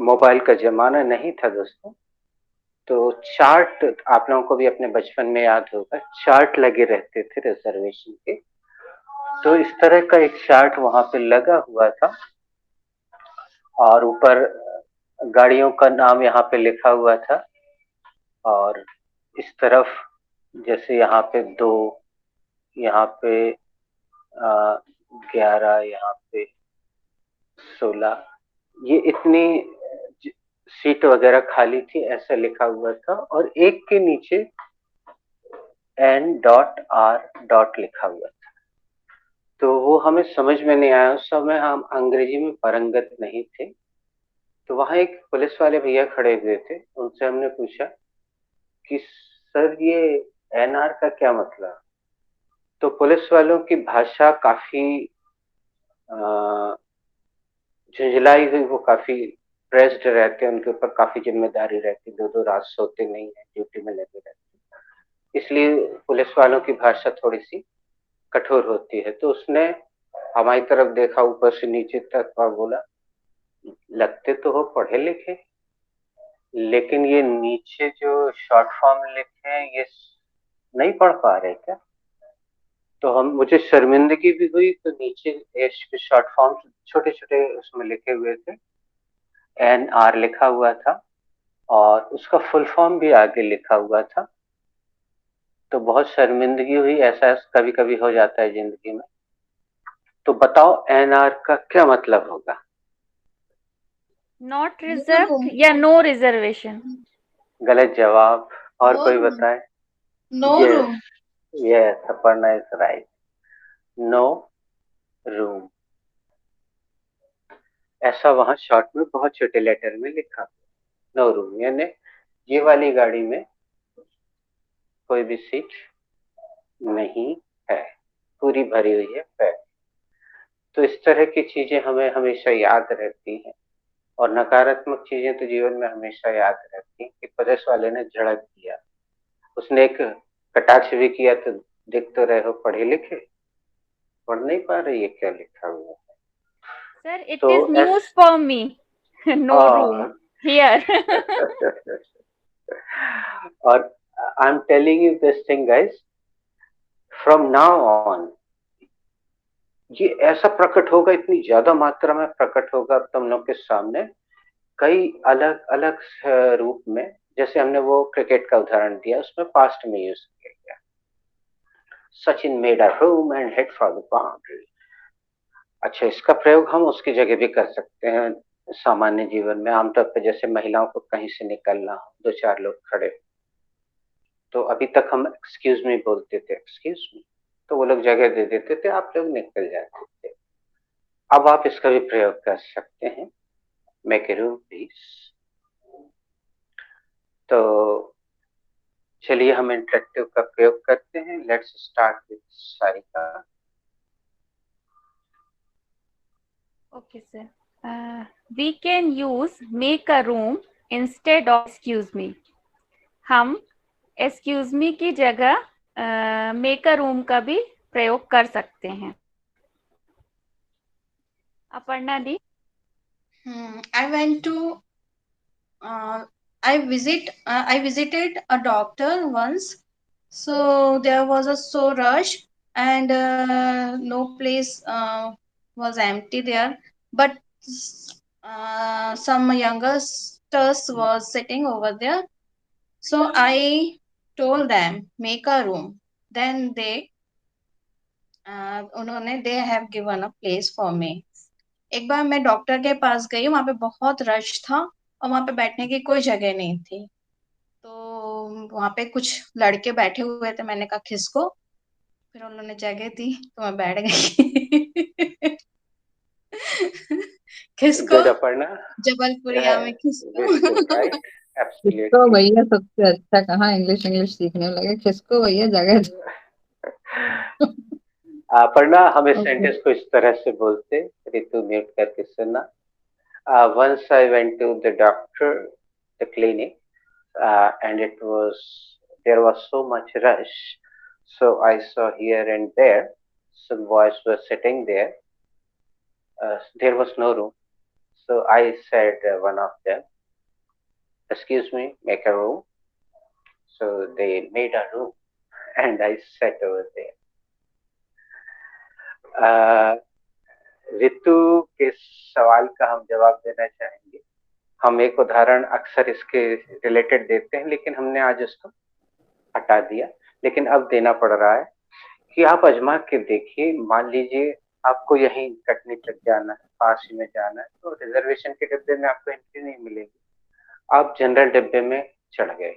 मोबाइल का जमाना नहीं था दोस्तों, तो चार्ट आप लोगों को भी अपने बचपन में याद होगा, चार्ट लगे रहते थे रिजर्वेशन के। तो इस तरह का एक चार्ट वहां पे लगा हुआ था और ऊपर गाड़ियों का नाम यहाँ पे लिखा हुआ था और इस तरफ जैसे यहाँ पे 2, यहाँ पे 11, यहाँ पे 16, ये इतनी सीट वगैरह खाली थी ऐसा लिखा हुआ था और एक के नीचे N.R. लिखा हुआ था। तो वो हमें समझ में नहीं आया, उस समय हम अंग्रेजी में पारंगत नहीं थे। तो वहां एक पुलिस वाले भैया खड़े हुए थे, उनसे हमने पूछा कि सर ये NR का क्या मतलब। तो पुलिस वालों की भाषा काफी झुंझलाई हुई, वो काफी प्रेस्ड रहते हैं, उनके ऊपर काफी जिम्मेदारी रहती, 2-2 रात सोते नहीं है, ड्यूटी में लगे रहते, इसलिए पुलिस वालों की भाषा थोड़ी सी कठोर होती है। तो उसने हमारी तरफ देखा ऊपर से नीचे तक और बोला, लगते तो हो पढ़े लिखे, लेकिन ये नीचे जो शॉर्ट फॉर्म लिखे हैं ये नहीं पढ़ पा रहे क्या। तो मुझे शर्मिंदगी भी हुई। तो नीचे शॉर्ट फॉर्म छोटे छोटे उसमें लिखे हुए थे, NR लिखा हुआ था और उसका फुल फॉर्म भी आगे लिखा हुआ था। तो बहुत शर्मिंदगी हुई, ऐसा कभी कभी हो जाता है जिंदगी में। तो बताओ NR का क्या मतलब होगा। नॉट रिजर्व या नो रिजर्वेशन। गलत जवाब। और No कोई room. बताए। No room. Yes, Aparna is right, no room. ऐसा वहां शॉर्ट में बहुत छोटे लेटर में लिखा, नो रूम, यानी ये वाली गाड़ी में कोई भी सीट नहीं है, पूरी भरी हुई है बैग। तो इस तरह की चीजें हमें हमेशा याद रहती हैं और नकारात्मक चीजें तो जीवन में हमेशा याद रहती हैं कि पुलिस वाले ने झड़क दिया, उसने एक कटाक्ष भी किया, तो देख तो रहे हो पढ़े लिखे, पढ़ नहीं पा रही है क्या लिखा हुआ है। सर इट तो is news for me, no room here. और I am telling you this thing guys, from now on ये ऐसा प्रकट होगा, इतनी ज्यादा मात्रा में प्रकट होगा तुम लोग के सामने, कई अलग अलग रूप में। जैसे हमने वो क्रिकेट का उदाहरण दिया, उसमें पास्ट में यूज किया गया, Sachin made a room and hit for the boundary. अच्छा, इसका प्रयोग हम उसकी जगह भी कर सकते हैं सामान्य जीवन में। आमतौर पर जैसे महिलाओं को कहीं से निकलना हो, 2-4 लोग खड़े, तो अभी तक हम एक्सक्यूज मी बोलते थे, एक्सक्यूज मी, तो वो लोग जगह दे देते थे, आप लोग निकल जाते थे। अब आप इसका भी प्रयोग कर सकते हैं, मेक ए रूम प्लीज। तो चलिए हम इंटरेक्टिव का प्रयोग करते हैं। Let's start with Sarika. Okay sir, we can use make a room instead of excuse me. हम एक्सक्यूज मी की जगह मेक अ रूम का भी प्रयोग कर सकते हैं। अपर्णा दी। I went to I visited a doctor once. So there was a so rush and no place was empty there. But some youngsters was sitting over there. So I told them make a room. Then उन्होंने they have given a place for me. एक बार मैं doctor के पास गई, वहां पे बहुत rush था और वहां पे बैठने की कोई जगह नहीं थी। तो वहां पे कुछ लड़के बैठे हुए थे, मैंने कहा खिसको, फिर उन्होंने जगह दी तो मैं बैठ गई। खिसको, Good, Aparna. जबलपुरिया में Very good, खिसको। right? खिसको Absolutely. भैया सबसे अच्छा, कहाँ इंग्लिश इंग्लिश सीखने में लगे, खिसको भैया जगह दो। अपर्णा, हम इस ओके। सेंटेंस को इस तरह से बोलते, रितु म्यूट करके सुनना। Once I went to the doctor, the clinic, and there was so much rush. So I saw here and there some boys were sitting there. There was no room. So I said one of them, "Excuse me, make a room." So they made a room, and I sat over there. ऋतु के सवाल का हम जवाब देना चाहेंगे। हम एक उदाहरण अक्सर इसके रिलेटेड देते हैं, लेकिन हमने आज उसको हटा दिया, लेकिन अब देना पड़ रहा है कि आप आजमा के देखिए। मान लीजिए आपको यहीं कटनी तक जाना है, पास ही में जाना है, तो रिजर्वेशन के डिब्बे में आपको एंट्री नहीं मिलेगी। आप जनरल डिब्बे में चढ़ गए।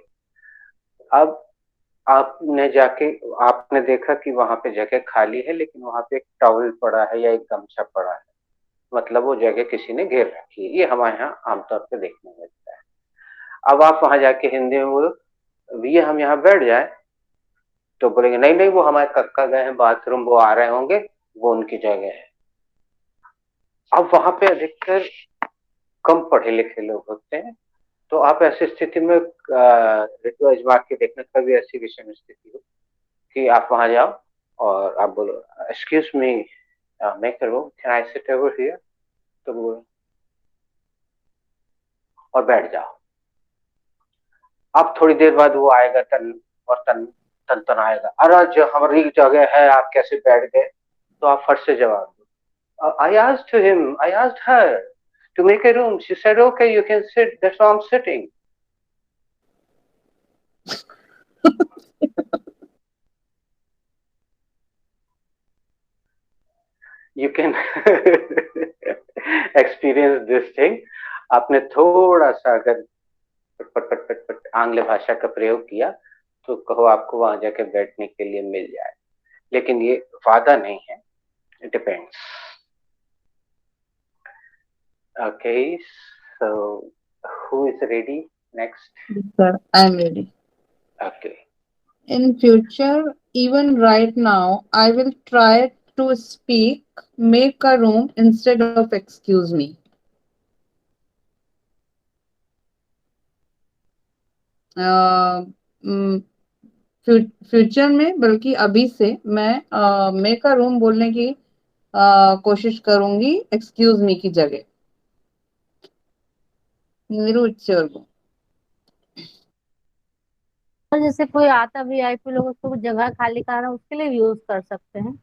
अब आपने देखा कि वहां पे जगह खाली है, लेकिन वहां पे एक टॉवल पड़ा है या एक गमछा पड़ा है, मतलब वो जगह किसी ने घेर रखी है। ये हमारे यहाँ आमतौर पे देखने मिलता है। अब आप वहां जाके हिंदी में बोलो, भैया हम यहाँ बैठ जाए, तो बोलेंगे नहीं नहीं, वो हमारे कक्का गए हैं बाथरूम, वो आ रहे होंगे, वो उनकी जगह है। अब वहां पे अधिकतर कम पढ़े लिखे लोग होते हैं, तो आप ऐसी स्थिति में ऋतु आजमा के देखना, कभी ऐसी विषम स्थिति हो कि आप वहां जाओ और आप बोलो excuse me, make a room, can I sit over here, तो बोलो और बैठ जाओ। अब थोड़ी देर बाद वो आएगा तन तन आएगा, अरे जो हमारी जगह है आप कैसे बैठ गए, तो आप फट से जवाब दो, I asked him, I asked her to make a room, she said okay you can sit, that's why I am sitting. You can experience this thing. आपने थोड़ा सा अगर पट पट पट पट पट आंग्ल भाषा का प्रयोग किया, तो कहो आपको वहां जाके बैठने के लिए मिल जाए, लेकिन ये वादा नहीं है, it depends. Okay, so who is ready next? Sir, I am ready. Okay. In future, even right now, I will try to speak, make a room instead of excuse me. Future में, बल्कि अभी से मैं make a room बोलने की कोशिश करूंगी excuse me की जगह। निरुच्चारण। जैसे कोई आता वीआईपी लोग, उसको जगह खाली कराना, उसके लिए यूज कर सकते हैं।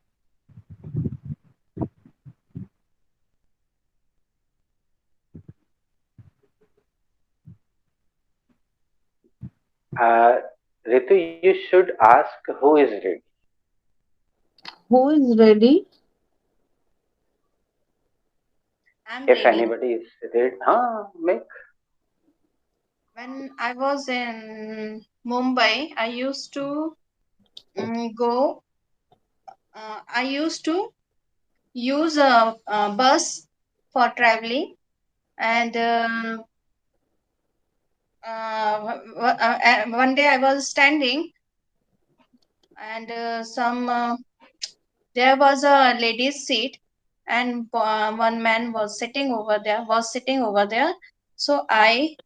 Ritu, you should ask who is ready. Who is ready? I'm If ready. anybody is ready, make. When I was in Mumbai, I used to go. I used to use a bus for traveling, and one day I was standing, and there was a lady's seat, and one man was sitting over there. So I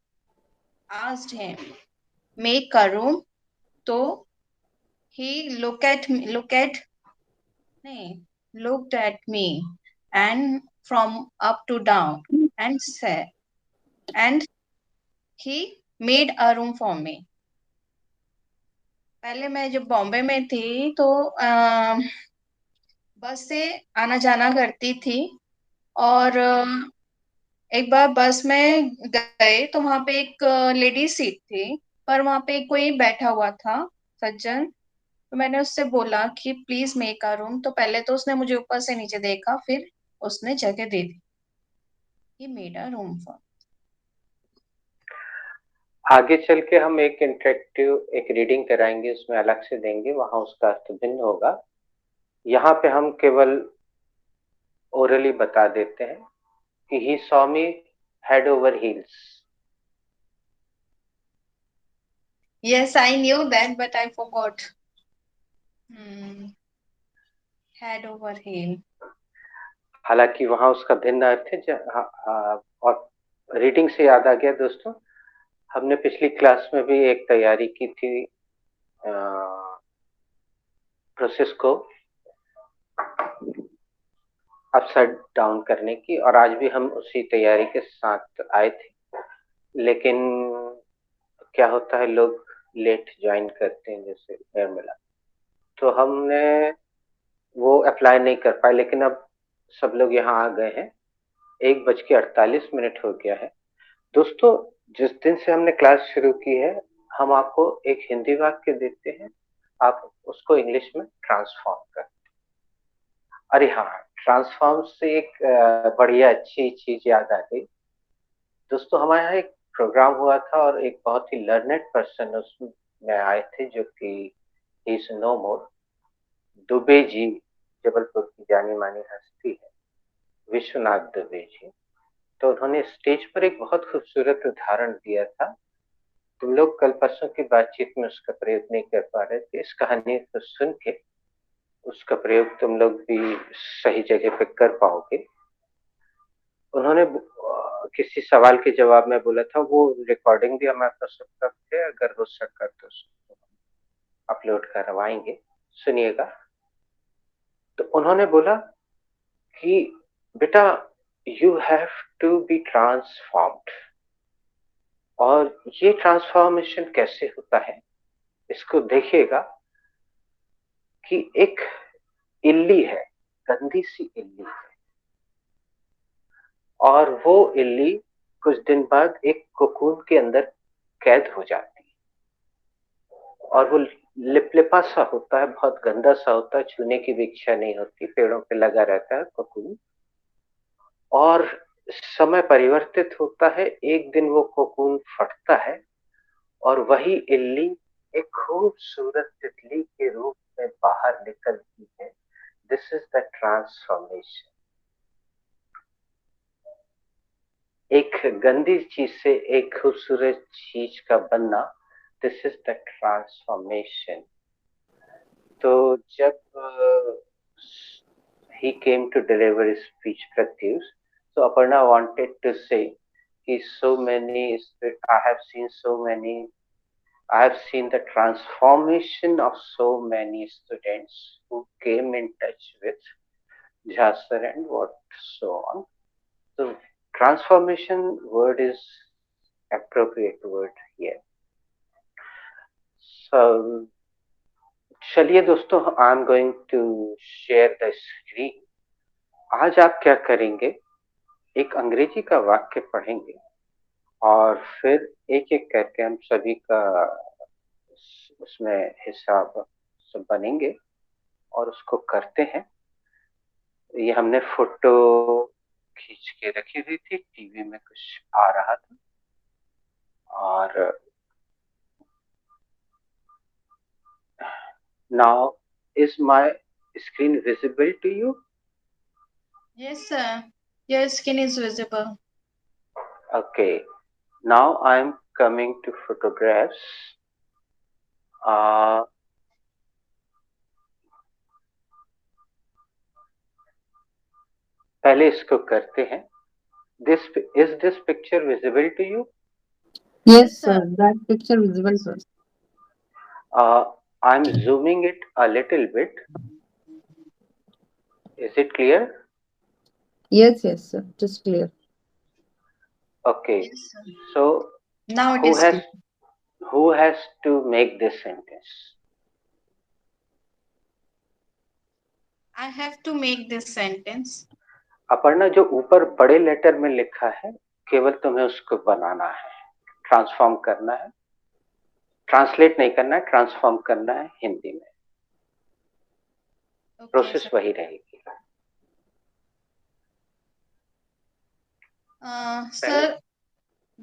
asked him, make a room. So he looked at me and from up to down, and said, and he made a room for me. पहले मैं जब बॉम्बे में थी, तो बस से आना जाना करती थी, और एक बार बस में गए तो वहां पे एक लेडी सीट थी, पर वहां पे कोई बैठा हुआ था सज्जन, तो मैंने उससे बोला कि प्लीज मेक अ रूम। तो पहले तो उसने मुझे ऊपर से नीचे देखा, फिर उसने जगह दे दी। He made a room for. आगे चल के हम एक इंटरेक्टिव एक रीडिंग कराएंगे, उसमें अलग से देंगे, वहां उसका अर्थ भिन्न होगा। यहाँ पे हम केवल ओरली बता देते हैं कि he saw me head over heels. Yes, I knew that but I forgot. Head over heel. हालांकि वहां उसका भिन्न अर्थ है। और रीडिंग से याद आ गया दोस्तों, हमने पिछली क्लास में भी एक तैयारी की थी प्रोसेस को अपसाइड डाउन करने की, और आज भी हम उसी तैयारी के साथ आए थे। लेकिन क्या होता है, लोग लेट ज्वाइन करते हैं, जैसे निर्मला, तो हमने वो अप्लाई नहीं कर पाए। लेकिन अब सब लोग यहाँ आ गए हैं। 1:48 हो गया है दोस्तों। जिस दिन से हमने क्लास शुरू की है, हम आपको एक हिंदी वाक्य देते हैं, आप उसको इंग्लिश में ट्रांसफॉर्म कर। अरे हाँ, ट्रांसफॉर्म से एक बढ़िया अच्छी चीज याद आ गई दोस्तों। हमारे यहाँ एक प्रोग्राम हुआ था और एक बहुत ही लर्नेड पर्सन उसमें आए थे, जो कि इज नो मोर, दुबे जी, जबलपुर की जानी मानी हस्ती है, विश्वनाथ दुबे जी। तो उन्होंने स्टेज पर एक बहुत खूबसूरत उदाहरण दिया था। तुम लोग कल परसों की बातचीत में उसका प्रयोग नहीं कर पा रहे थे। इस कहानी को सुन के उसका प्रयोग तुम लोग भी सही जगह पे कर पाओगे। उन्होंने किसी सवाल के जवाब में बोला था, वो रिकॉर्डिंग भी हमारे पास उपलब्ध है, अगर हो सका तो अपलोड करवाएंगे, सुनिएगा। तो उन्होंने बोला कि बेटा, you have to be transformed. और ये ट्रांसफॉर्मेशन कैसे होता है, इसको देखिएगा कि एक इल्ली है, गंदी सी इल्ली है, और वो इल्ली कुछ दिन बाद एक कोकून के अंदर कैद हो जाती है। और वो लिपलिपा सा होता है, बहुत गंदा सा होता है, छूने की भी इच्छा नहीं होती, पेड़ों पे लगा रहता है कोकून। और समय परिवर्तित होता है, एक दिन वो कोकून फटता है और वही इल्ली एक खूबसूरत तितली के रूप में बाहर निकलती है। This is the transformation. एक गंदी चीज से एक खूबसूरत चीज का बनना, दिस इज द ट्रांसफॉर्मेशन। तो जब he came to deliver his speech Pratyush, so Aparna wanted to say so many, I have seen so many, I have seen the transformation of so many students who came in touch with Jhasar and what so on. So transformation word is appropriate word here. So चलिए दोस्तों, I am going to share the screen. आज आप क्या करेंगे, एक अंग्रेजी का वाक्य पढ़ेंगे और फिर एक एक करके हम सभी का उसमें हिस्सा सब बनेंगे और उसको करते हैं। ये हमने फोटो खींच के रखी हुई थी, टीवी में कुछ आ रहा था। और now is my screen visible to you? Yes, sir. Your skin is visible. Okay. Now I am coming to photographs. पहले इसको करते हैं। Is this picture visible to you? Yes, sir. That picture visible to us. I'm zooming it a little bit. Is it clear? Yes, yes, sir. Just clear. Okay. Yes, sir. So Now it is clear. who has to make this sentence? I have to make this sentence. Aparna, जो ऊपर बड़े letter में लिखा है, केवल तुम्हें उसको बनाना है, ट्रांसफॉर्म करना है। ट्रांसलेट नहीं करना है, ट्रांसफॉर्म करना है हिंदी में। प्रोसेस वही रहेगी। Sir,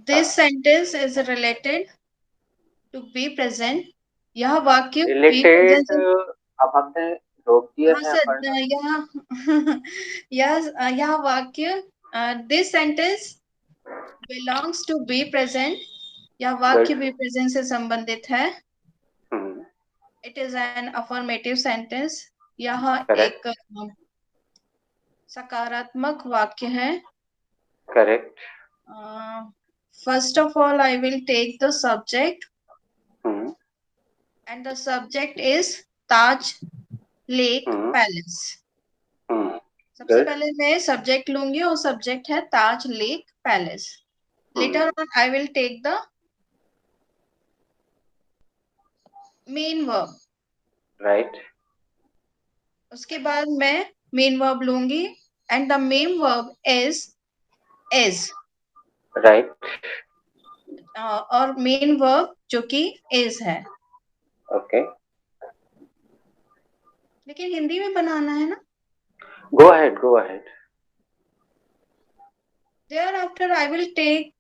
this sentence is related to be present. यह वाक्य be रिलेटेड, present अब हमने रोक दिया हाँ है सर अपर्णा। यह वाक्य this sentence belongs to be present. यह वाक्य Good. be present से संबंधित है। हम्म, It is an affirmative sentence. यह Correct. एक सकारात्मक वाक्य है। Correct. First of all, I will take the subject, hmm, and the subject is Taj Lake hmm, Palace. Hmm, सबसे Good. पहले मैं सब्जेक्ट लूंगी और सब्जेक्ट है Taj Lake Palace. Later on I will take the main verb. Right. उसके बाद मैं main verb लूंगी and the main verb is right. और मेन वर्ब जो कि इज है। ओके, लेकिन हिंदी में बनाना है ना। Go ahead, go ahead. Thereafter I will take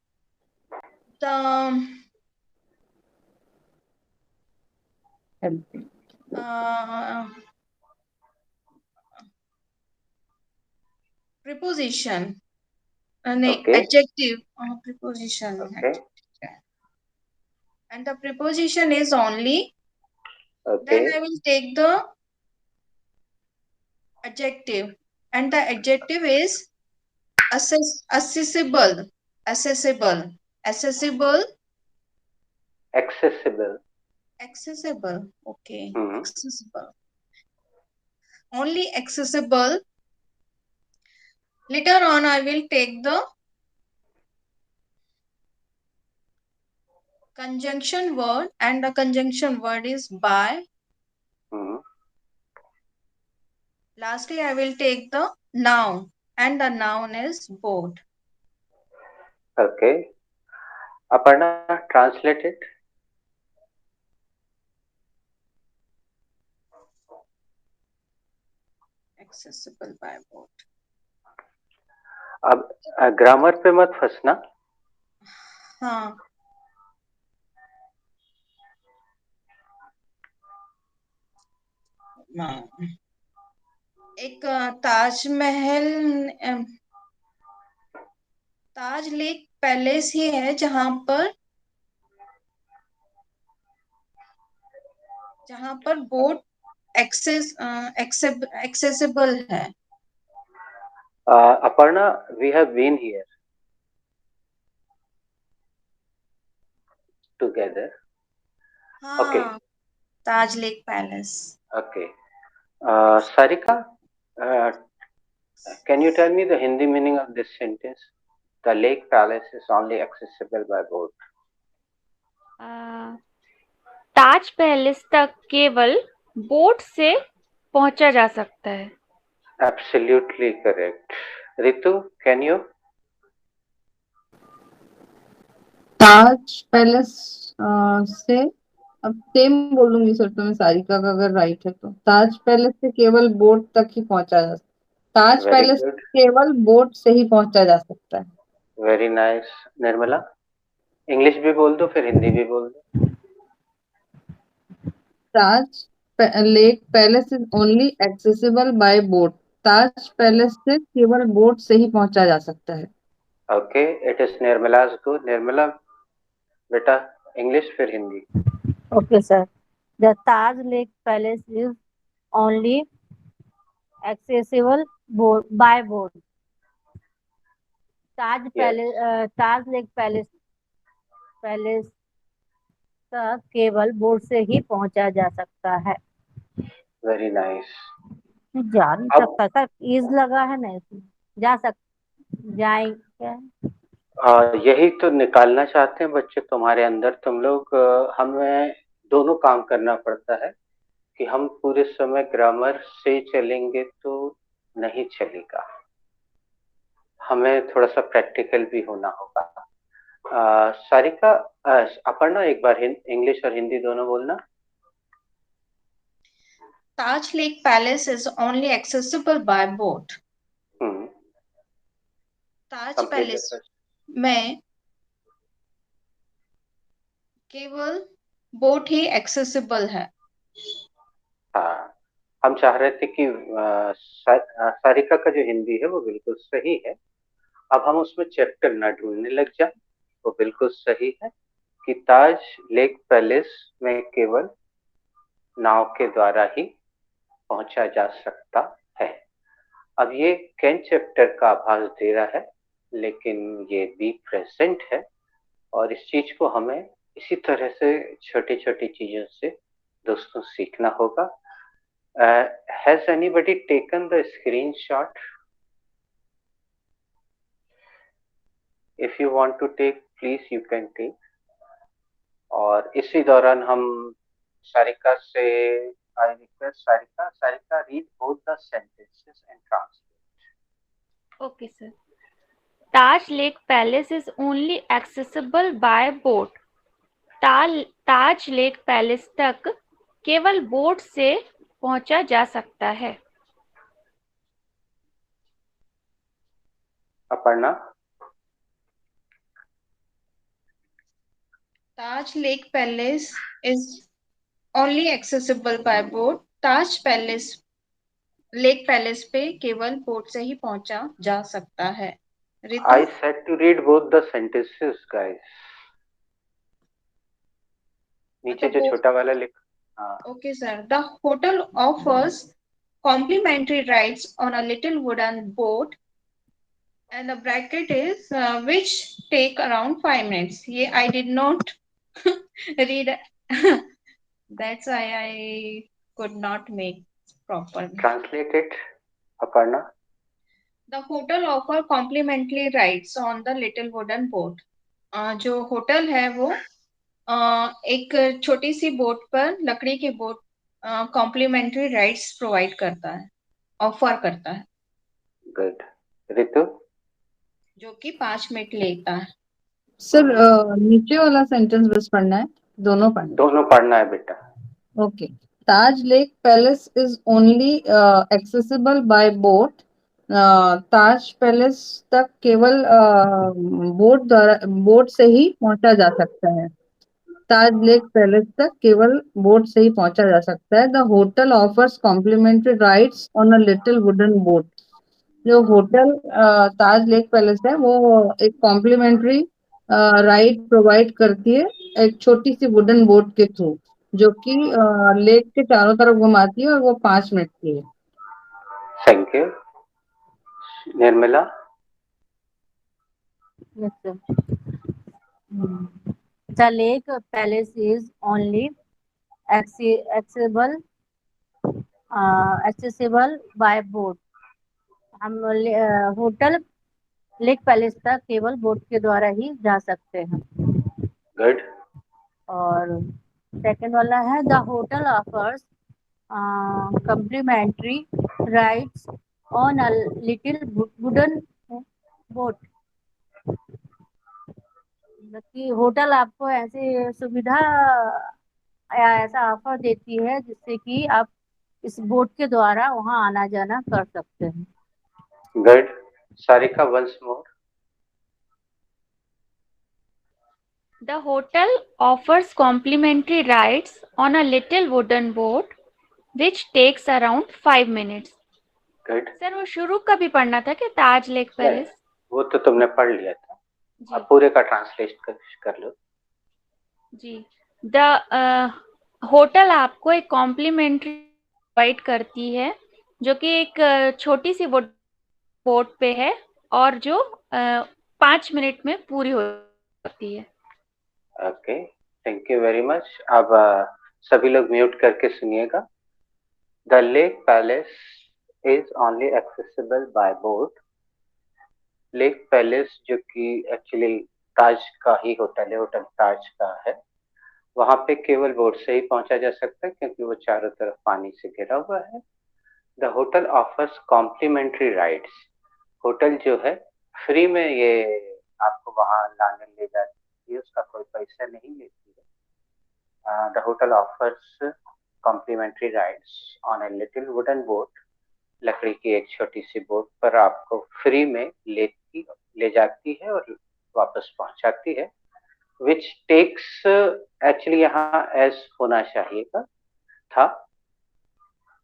the preposition Okay. adjective preposition Okay. and the preposition is only, then Okay. I will take the adjective and the adjective is accessible. Accessible. Accessible. Okay. Mhm. Accessible. Only accessible. Later on I will take the conjunction word and the conjunction word is by. Mhm. Lastly I will take the noun and the noun is boat. Okay. Aparna, translate it. Accessible by boat. अब grammar पे मत फंसना। हाँ एक ताज Lake palace ही है जहां पर boat accessible है। Aparna, we have been here together. हाँ Okay. Taj Lake palace. Okay. Sarika, can you tell me the Hindi meaning of this sentence? The lake palace is only accessible by boat. Taj palace तक केवल boat से पहुंचा जा सकता है। Absolutely correct. Ritu, can you? Taj Palace से अब same बोलूंगी सर, तो मैं सारिका का अगर राइट है तो ताज पैलेस से केवल बोट तक ही पहुंचा जा सकता, ताज Very पैलेस good. केवल बोट से ही पहुंचा जा सकता है। Very nice. निर्मला, इंग्लिश भी बोल दो फिर हिंदी भी बोल दो। Taj Lake Palace is only accessible by boat, Taj Palace से केवल बोट से ही पहुंचा जा सकता है। Okay, it is Nirmala's go. Nirmala बेटा, इंग्लिश फिर Hindi. Okay, sir. The Taj Lake Palace is only accessible by boat. Taj Lake Palace तक केवल बोट से ही पहुंचा जा सकता है। Very nice. जा नहीं सकता सर, ईज लगा है ना इसमें, जाएंगे। यही तो निकालना चाहते हैं बच्चे तुम्हारे अंदर। तुम लोग, हमें दोनों काम करना पड़ता है कि हम पूरे समय ग्रामर से चलेंगे तो नहीं चलेगा, हमें थोड़ा सा प्रैक्टिकल भी होना होगा। सारिका, अपर्णा, एक बार इंग्लिश और हिंदी दोनों बोलना। Taj Lake Palace is only accessible by boat. Taj complete palace में केवल बोट ही एक्सेसिबल है। हाँ, हम चाह रहे थे कि सारिका का जो हिंदी है वो बिल्कुल सही है। अब हम उसमें चैप्टर ना ढूंढने लग जाए, वो बिल्कुल सही है कि ताज लेक पैलेस में केवल नाव के द्वारा ही पहुंचा जा सकता है। अब ये कैन चैप्टर का आभास दे रहा है, लेकिन ये बी प्रेजेंट है और इस चीज को हमें इसी तरह से छोटी छोटी चीजों से दोस्तों सीखना होगा। Has anybody taken the screenshot? If you want to take, please you can take. और इसी दौरान हम सारिका से I request Sarika read both the sentences and translate. Okay, sir. Taj Lake Palace is only accessible by boat. Taj Lake Palace तक केवल boat से पहुंचा जा सकता है। Aparna. Taj Lake Palace is only accessible by boat. Taj Palace Lake Palace पे केवल boat से ही पहुंचा जा सकता है। I said to read both the sentences, guys. नीचे जो छोटा वाला लिखा। Okay, sir. The hotel offers complimentary rides on a little wooden boat, and the bracket is which take around 5 minutes. ये I did not read. That's why I could not make properly. Translate it, Aparna. The hotel offer complimentary rides on the little wooden boat. जो hotel है वो एक छोटी सी boat पर, लकड़ी की boat, complementary rides provide करता है, ऑफर करता है। गुड। ऋतु? जो कि 5 मिनट लेता है। सर नीचे वाला सेंटेंस बस पढ़ना है, दोनों पढ़ना है बेटा। Okay. Taj Lake Palace is only accessible by boat. Taj palace तक केवल बोट से ही पहुंचा जा सकता है। ताज लेक पैलेस तक केवल बोट से ही पहुंचा जा सकता है। The hotel offers complimentary rides on a little wooden boat. जो होटल ताज लेक पैलेस है वो एक कॉम्प्लीमेंट्री राइड प्रोवाइड करती है एक छोटी सी वुडन बोट के थ्रू, जो कि लेक के चारों तरफ घुमाती है और वो 5 मिनट की है। Thank you. Nirmala? Yes, sir. The lake palace is only accessible by boat. हम होटल लेक पैलेस तक केवल बोट के द्वारा ही जा सकते हैं। गुड। और सेकंड वाला है the hotel offers complimentary rides on a little wooden boat. कि होटल आपको ऐसी सुविधा या ऐसा ऑफर देती है जिससे कि आप इस बोट के द्वारा वहां आना जाना कर सकते हैं। Good. Sarika, once more. The hotel offers complimentary rides on a little wooden boat, which takes around 5 minutes. Good. Sir वो शुरू का भी पढ़ना था कि ताज लेक पैलेस? वो तो तुमने पढ़ लिया था। अब पूरे का ट्रांसलेट कर लो। जी। द होटल आपको एक कॉम्प्लीमेंट्री प्रोवाइड करती है जो कि एक छोटी सी बोट पे है और जो 5 मिनट में पूरी होती है। Okay, thank you very much. अब सभी लोग म्यूट करके सुनिएगा। The lake Palace is only accessible by boat. Lake palace जो कि एक्चुअली ताज का ही होटल है, होटल ताज का है, वहां पे केवल बोट से ही पहुंचा जा सकता है क्योंकि वो चारों तरफ पानी से घिरा हुआ है। The hotel offers complimentary rides. Hotel जो है फ्री में ये आपको वहां लाने ले है उसका कोई पैसा नहीं लेती है। The hotel offers complimentary rides on a little wooden boat, लकड़ी की एक छोटी सी बोट पर आपको फ्री में ले जाती है और वापस पहुंचाती है, विच टेक्स एक्चुअली यहाँ एस होना चाहिए था।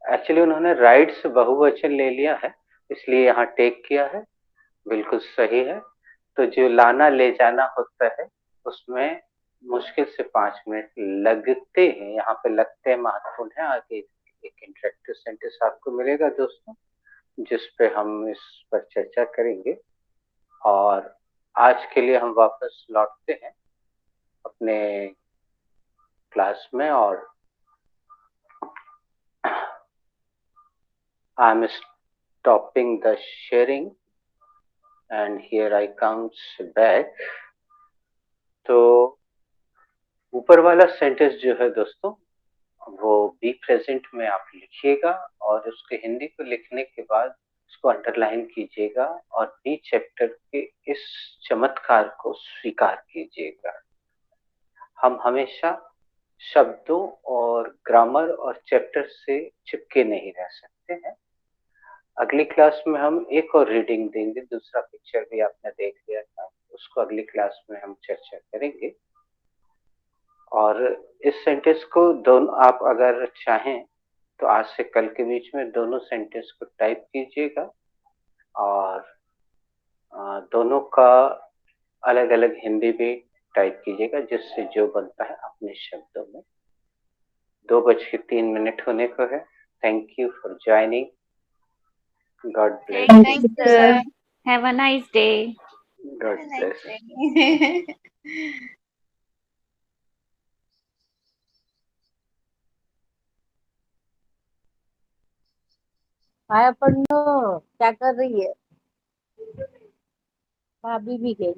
एक्चुअली उन्होंने राइड्स बहुवचन ले लिया है, इसलिए यहाँ टेक किया है, बिल्कुल सही है। तो जो लाना ले जाना होता है उसमें मुश्किल से 5 मिनट लगते हैं, यहाँ पे लगते हैं महत्वपूर्ण है। आगे एक इंटरेक्टिव सेंटेंस आपको मिलेगा दोस्तों, जिस पे हम इस पर चर्चा करेंगे। और आज के लिए हम वापस लौटते हैं अपने क्लास में, और I'm stopping the sharing and here I comes back। तो ऊपर वाला सेंटेंस जो है दोस्तों वो बी प्रेजेंट में आप लिखिएगा और उसके हिंदी को लिखने के बाद उसको अंडरलाइन कीजिएगा और बी चैप्टर के इस चमत्कार को स्वीकार कीजिएगा। हम हमेशा शब्दों और ग्रामर और चैप्टर से चिपके नहीं रह सकते हैं। अगली क्लास में हम एक और रीडिंग देंगे, दूसरा पिक्चर भी आपने देख लिया था, उसको अगली क्लास में हम चर्चा करेंगे। और इस सेंटेंस को दोनों आप अगर चाहें तो आज से कल के बीच में दोनों सेंटेंस को टाइप कीजिएगा और दोनों का अलग अलग हिंदी भी टाइप कीजिएगा, जिससे जो बनता है अपने शब्दों में। 2:03 होने को है। Thank you for joining. God bless. Thank you, sir. Have a nice day. God bless. हाय पढ़ो क्या कर रही है? भाभी भी गई।